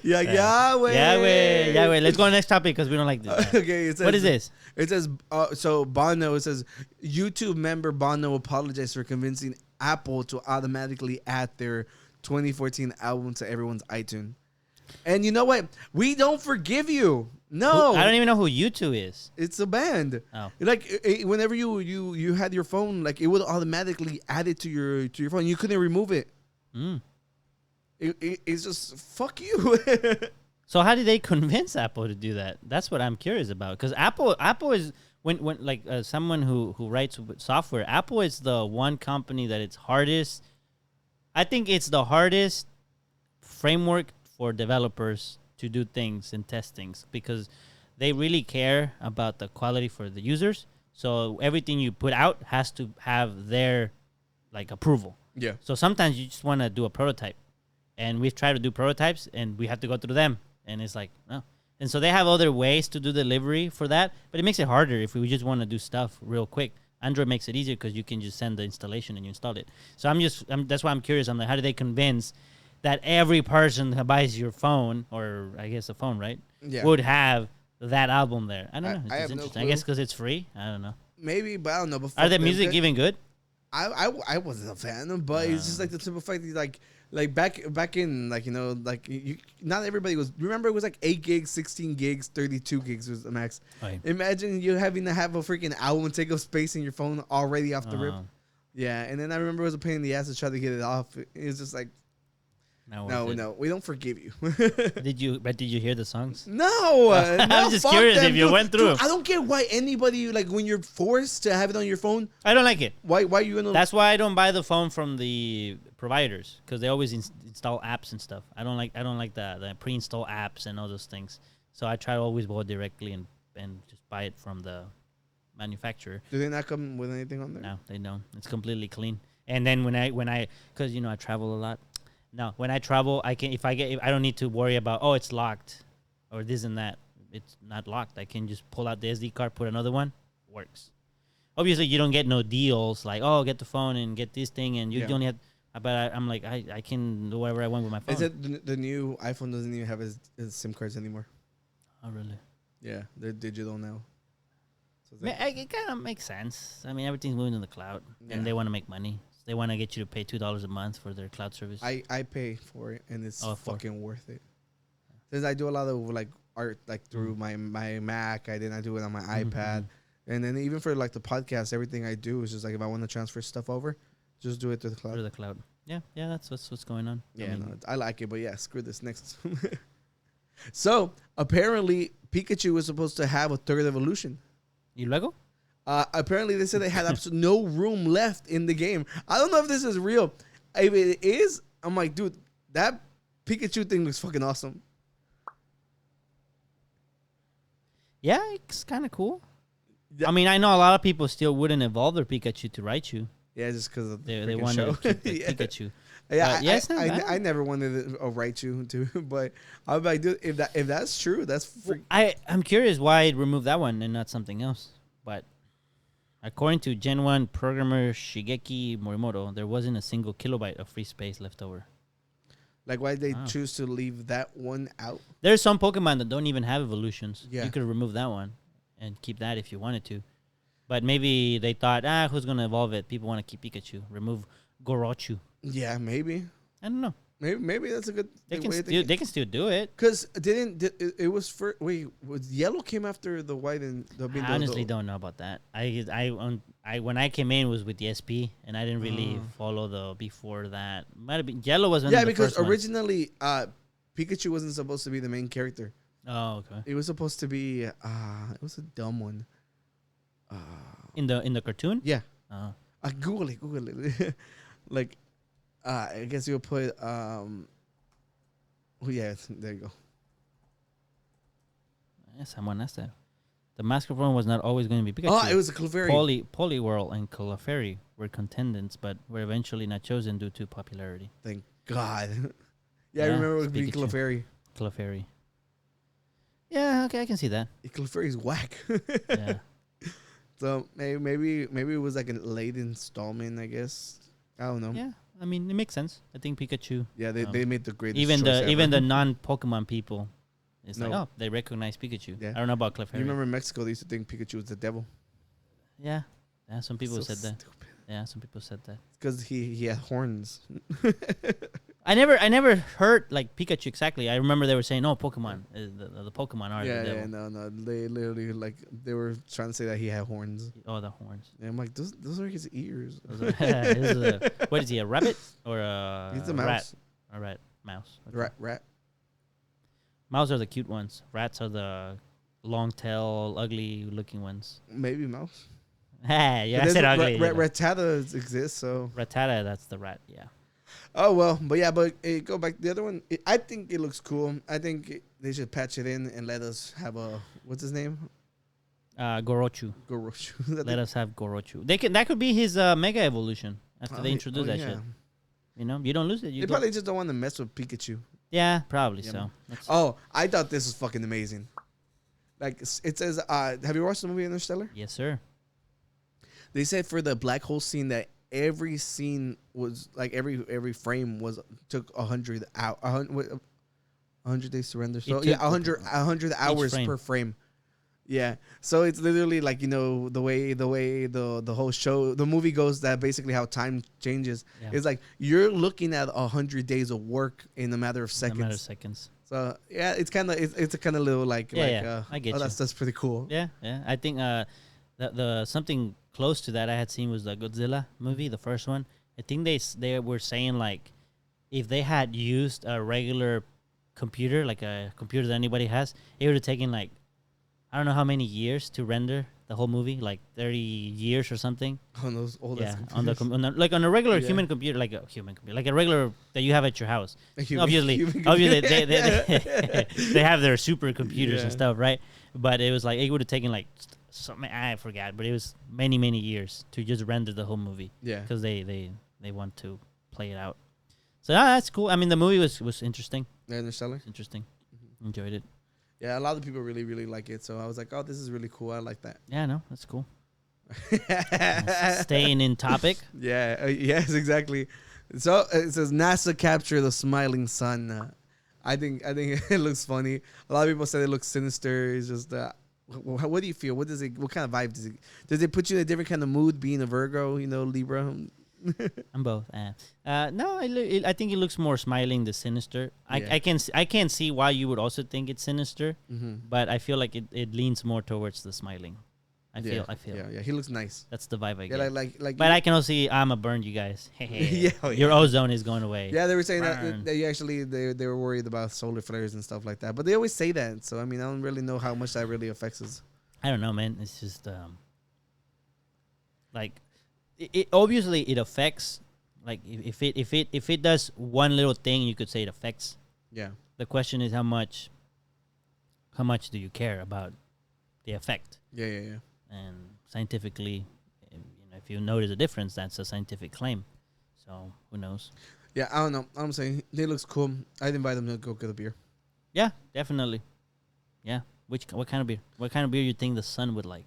Yeah, Yahweh. Yahweh. Let's go to the next topic because we don't like this. Okay, it says, What is this? It says so Bono. It says YouTube member Bono apologized for convincing Apple to automatically add their 2014 album to everyone's iTunes. And you know what? We don't forgive you. No, I don't even know who U2 is. It's a band. Oh, Like whenever you had your phone, like it would automatically add it to your phone. You couldn't remove it. mm. It's just fuck you. So how did they convince Apple to do that? That's what I'm curious about. Because Apple is when like someone who writes software. Apple is the one company that it's hardest. I think it's the hardest framework for developers to do things and test things because they really care about the quality for the users. So everything you put out has to have their like approval. Yeah. So sometimes you just want to do a prototype, and we've tried to do prototypes, and we have to go through them, and it's like no. And so they have other ways to do delivery for that, but it makes it harder if we just want to do stuff real quick. Android makes it easier because you can just send the installation and you install it. So that's why I'm curious. I'm like, how do they convince that every person who buys your phone, or I guess a phone, right, would have that album there? I don't know. It's I have interesting. no I guess clue. because it's free. I don't know. Maybe, but I don't know. But Are the music even good? I wasn't a fan, but it's just like the simple fact that like back in like not everybody was. Remember, it was like 8 gigs, 16 gigs, 32 gigs was the max. Right. Imagine you having to have a freaking album take up space in your phone already off the rip. Yeah, and then I remember it was a pain in the ass to try to get it off. It was just like. No, we don't forgive you. Did you hear the songs? No, I'm just curious if you went through. Dude, I don't get why anybody like when you're forced to have it on your phone. I don't like it. Why you gonna? That's why I don't buy the phone from the providers because they always install apps and stuff. I don't like the pre-install apps and all those things. So I try to always go directly and just buy it from the manufacturer. Do they not come with anything on there? No, they don't. It's completely clean. And then when I because I travel a lot. No, when I travel, I don't need to worry about it's locked or this and that. It's not locked. I can just pull out the SD card, put another one, works. Obviously, you don't get no deals like get the phone and get this thing, and you only have. But I'm like I can do whatever I want with my phone. Is it the new iPhone doesn't even have his SIM cards anymore? Oh really? Yeah, they're digital now. So it kind of makes sense. I mean, everything's moving to the cloud, and they want to make money. They want to get you to pay $2 a month for their cloud service. I pay for it, and it's fucking worth it. Since I do a lot of like art like through my Mac, I do it on my iPad, and then even for like the podcast, everything I do is just like if I want to transfer stuff over, just do it through the cloud. Through the cloud. Yeah, that's what's going on. Yeah, I like it, but yeah, screw this next. So apparently, Pikachu was supposed to have a third evolution. ¿Y luego? Apparently, they said they had absolutely no room left in the game. I don't know if this is real. If it is, I'm like, dude, that Pikachu thing looks fucking awesome. Yeah, it's kind of cool. Yeah. I mean, I know a lot of people still wouldn't evolve their Pikachu to Raichu. Yeah, just because of they wanted to keep the Pikachu. Yeah, I never wanted a Raichu to, but I'm like, dude, if that's true, that's. I'm curious why it removed that one and not something else, but. According to Gen 1 programmer Shigeki Morimoto, there wasn't a single kilobyte of free space left over. Like, why did they choose to leave that one out? There's some Pokemon that don't even have evolutions. Yeah. You could remove that one and keep that if you wanted to. But maybe they thought, who's going to evolve it? People want to keep Pikachu. Remove Gorochu. Yeah, maybe. I don't know. Maybe that's a good they can way. They can still do it. Because it was for was Yellow came after the White and the. I honestly don't know about that. I when I came in was with the SP and I didn't really follow the before that. Might have been Yellow was one of the because first originally Pikachu wasn't supposed to be the main character. Oh, okay. It was supposed to be it was a dumb one. In the cartoon? Yeah. Oh. Google it. Like I guess you'll put oh yeah, there you go. Yeah, someone asked that. The Mask of Rome was not always going to be Pikachu. Oh, it was a Clefairy. Poliwhirl and Clefairy were contendants, but were eventually not chosen due to popularity. Thank God. I remember it being Clefairy. Clefairy. Yeah, okay, I can see that. Clefairy's whack. Yeah. So maybe it was like a late installment, I guess. I don't know. Yeah, I mean it makes sense. I think Pikachu. Yeah, they made the greatest. Even the non-Pokemon people, it's like, oh, they recognize Pikachu. Yeah. I don't know about Clefairy. You remember in Mexico they used to think Pikachu was the devil. Yeah, some people said that. Stupid. Yeah, some people said that. Because he had horns. I never heard like Pikachu exactly. I remember they were saying, "Oh, Pokemon, the Pokemon are the devil." Yeah, no. They literally they were trying to say that he had horns. Oh, the horns. Yeah, I'm like, those are his ears. What is he? A rabbit or a? He's a mouse. Rat. A rat. Mouse. Okay. Rat. Mouse are the cute ones. Rats are the long tail, ugly looking ones. Maybe mouse. Yeah, I said ugly. Rattata exists, so. Rattata, that's the rat. Yeah. Oh well, but go back. The other one, I think it looks cool. I think they should patch it in and let us have a what's his name? Gorochu. Let us have Gorochu. That could be his mega evolution after they introduce that shit. You know, you don't lose it. They probably just don't want to mess with Pikachu. Yeah, probably so. Oh, I thought this was fucking amazing. Like it says, have you watched the movie Interstellar? Yes, sir. They said for the black hole scene that every scene was like every frame took 100 days to render. So yeah, 100 hours per frame. Yeah. So it's literally like, you know, the way the whole show, the movie goes, that basically how time changes. Yeah. It's like you're looking at 100 days of work in a matter of seconds. So yeah, it's kind of it's a kind of little like I get you. That's pretty cool. Yeah. I think the something close to that I had seen was the Godzilla movie, the first one. I think they were saying like if they had used a regular computer, like a computer that anybody has, it would have taken like I don't know how many years to render the whole movie, like 30 years or something. On those old like on a regular human computer, like a human computer, like a regular that you have at your house. Obviously, they have their supercomputers and stuff, right? But it was like it would have taken like something I forgot, but it was many years to just render the whole movie. Yeah, because they want to play it out. So that's cool. I mean, the movie was interesting. Yeah, Interstellar. Interesting. Enjoyed it. Yeah, a lot of people really like it. So I was like, oh, this is really cool. I like that. Yeah, no, that's cool. Staying in topic. Yeah, yes, exactly. So it says NASA capture the smiling sun. I think it looks funny. A lot of people said it looks sinister. It's just what do you feel? What kind of vibe does it put you in a different kind of mood being a Virgo, you know, Libra? I'm both. No, I think it looks more smiling than sinister. I can see why you would also think it's sinister, but I feel like it leans more towards the smiling. I feel. Yeah, he looks nice. That's the vibe I get. Like. But I can also see I'm a burn you guys. Your ozone is going away. Yeah, they were saying that they actually they were worried about solar flares and stuff like that. But they always say that. So I mean, I don't really know how much that really affects us. I don't know, man. It's just like. It obviously it affects, like if it does one little thing, you could say it affects. Yeah. The question is how much do you care about the effect? Yeah. And scientifically, if you notice a difference, that's a scientific claim. So who knows? Yeah, I don't know. I'm saying it looks cool. I'd invite them to go get a beer. Yeah, definitely. Yeah. What kind of beer? What kind of beer you think the sun would like?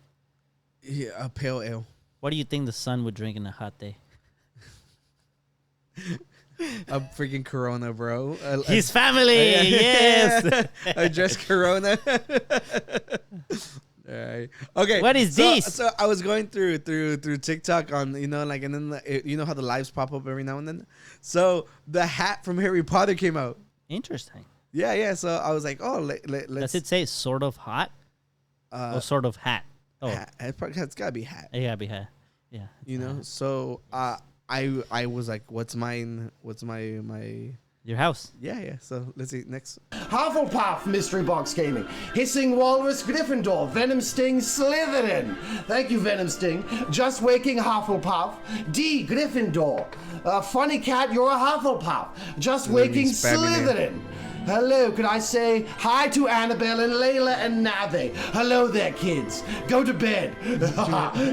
Yeah, a pale ale. What do you think the sun would drink in a hot day? A freaking Corona, bro. His family, yes. A dressed Corona. All right. Okay. What is this? So I was going through TikTok on, you know, like, and then you know how the lives pop up every now and then. So the hat from Harry Potter came out. Interesting. Yeah. So I was like, oh, let's. Does it say sort of hot? Or sort of hat? Oh, it's gotta be hat. It gotta be hat. Yeah. You know, so I was like, what's mine? What's my Your Your house. Yeah. So let's see next. Hufflepuff, Mystery Box Gaming. Hissing Walrus, Gryffindor. Venom Sting, Slytherin. Thank you, Venom Sting. Just Waking, Hufflepuff. D, Gryffindor. Funny Cat, you're a Hufflepuff. Just Waking, Slytherin. Hello, could I say hi to Annabelle and Layla and Nave? Hello there, kids. Go to bed.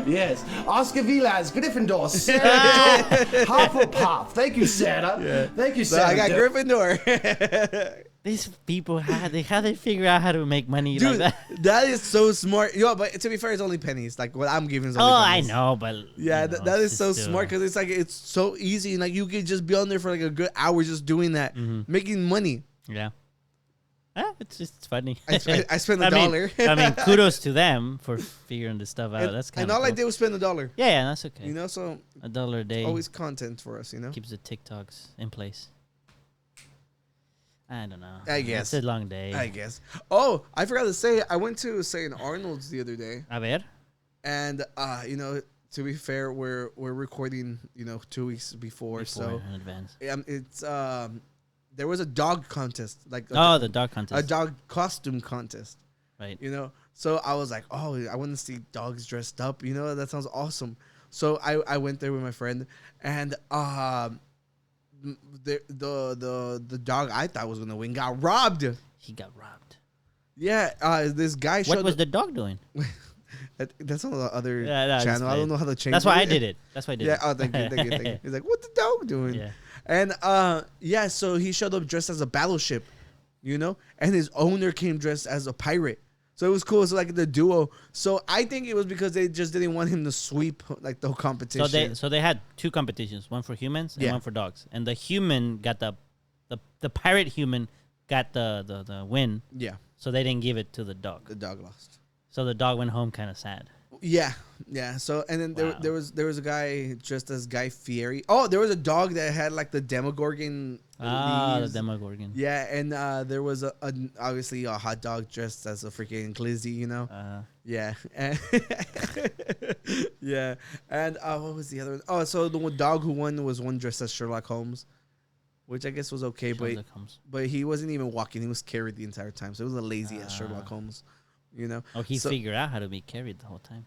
Yes. Oscar Villas, Gryffindor. Sarah Hufflepuff. Thank you, Sarah. Yeah. Thank you, Sarah. So I got Gryffindor. These people, how they figure out how to make money Dude, like that? That is so smart. But to be fair, it's only pennies. Like what I'm giving is only pennies. I know, but yeah, that is so smart because it's so easy. And like you could just be on there for like a good hour just doing that, making money. Yeah. It's funny. I spent $1. I mean, kudos to them for figuring this stuff out. That's kind of all cool. I did was spend $1. Yeah, that's okay. So $1 a day. Always content for us, Keeps the TikToks in place. I don't know. I guess. It's a long day. I guess. Oh, I forgot to say, I went to St. Arnold's the other day. A ver. And, to be fair, we're recording, 2 weeks before so in advance. It's there was a dog contest, like the dog contest, a dog costume contest, right? So I was like, oh, I want to see dogs dressed up. That sounds awesome. So I went there with my friend, and the dog I thought was gonna win got robbed. He got robbed. Yeah, this guy. What was the dog doing? That's on the other channel. I don't know how to change. That's why I did it. That's why I did it. Yeah. Oh, thank you. He's like, what the dog doing? Yeah. And so he showed up dressed as a battleship, and his owner came dressed as a pirate. So it was cool. It's like the duo. So I think it was because they just didn't want him to sweep like the whole competition. So they had two competitions, one for humans and one for dogs. And the human got the pirate human got the win. Yeah. So they didn't give it to the dog. The dog lost. So the dog went home kind of sad. Yeah. So and then there was a guy dressed as Guy Fieri. Oh, there was a dog that had like the Demogorgon. The Demogorgon. Yeah, and there was obviously a hot dog dressed as a freaking glizzy. Yeah. Yeah. And what was the other one? Oh, so the one dog who won was one dressed as Sherlock Holmes, which I guess was okay, but he wasn't even walking. He was carried the entire time, so it was a lazy ass Sherlock Holmes. Oh, he figured out how to be carried the whole time.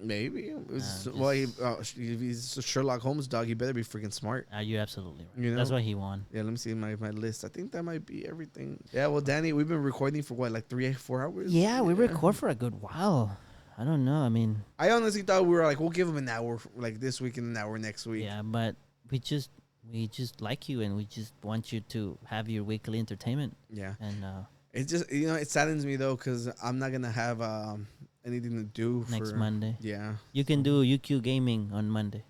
Maybe. If he's a Sherlock Holmes dog, he better be freaking smart. You're absolutely right. That's why he won. Yeah, let me see my list. I think that might be everything. Yeah, well, Danny, we've been recording for what, like 3-4 hours? Yeah, we record for a good while. I don't know. I mean, I honestly thought we were like, we'll give him an hour like this week and an hour next week. Yeah, but we just like you and we just want you to have your weekly entertainment. Yeah. And it just, it saddens me though, because I'm not going to have anything to do next Monday. Yeah. You can do UQ gaming on Monday.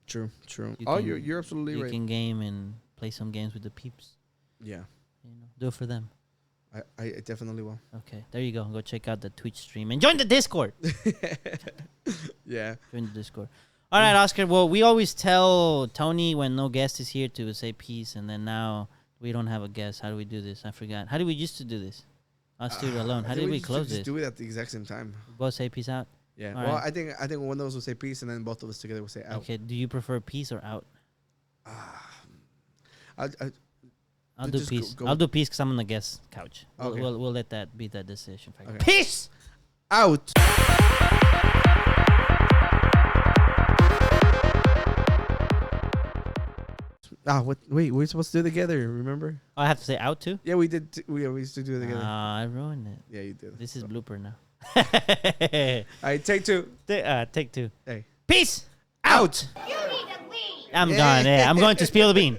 True. You're absolutely right. You can game and play some games with the peeps. Yeah. Do it for them. I definitely will. Okay. There you go. Go check out the Twitch stream and join the Discord. Yeah. Join the Discord. All right, Oscar. Well, we always tell Tony when no guest is here to say peace, and then now we don't have a guest. How do we do this? I forgot. How did we used to do this? Us two alone. How did we close this? Do it at the exact same time. Both say peace out. Yeah. All well, right. I think one of us will say peace, and then both of us together will say out. Okay. Do you prefer peace or out? I'll do peace. I'll do peace because I'm on the guest couch. Okay. We'll let that be that decision. Okay. Peace out. Wait, we're supposed to do it together, remember? Oh, I have to say out too? Yeah, we did. We used to do it together. I ruined it. Yeah, you did. This is blooper now. All right, take two. Take two. Hey. Peace out. You need to leave. I'm gone. Yeah, I'm going to spill the bean.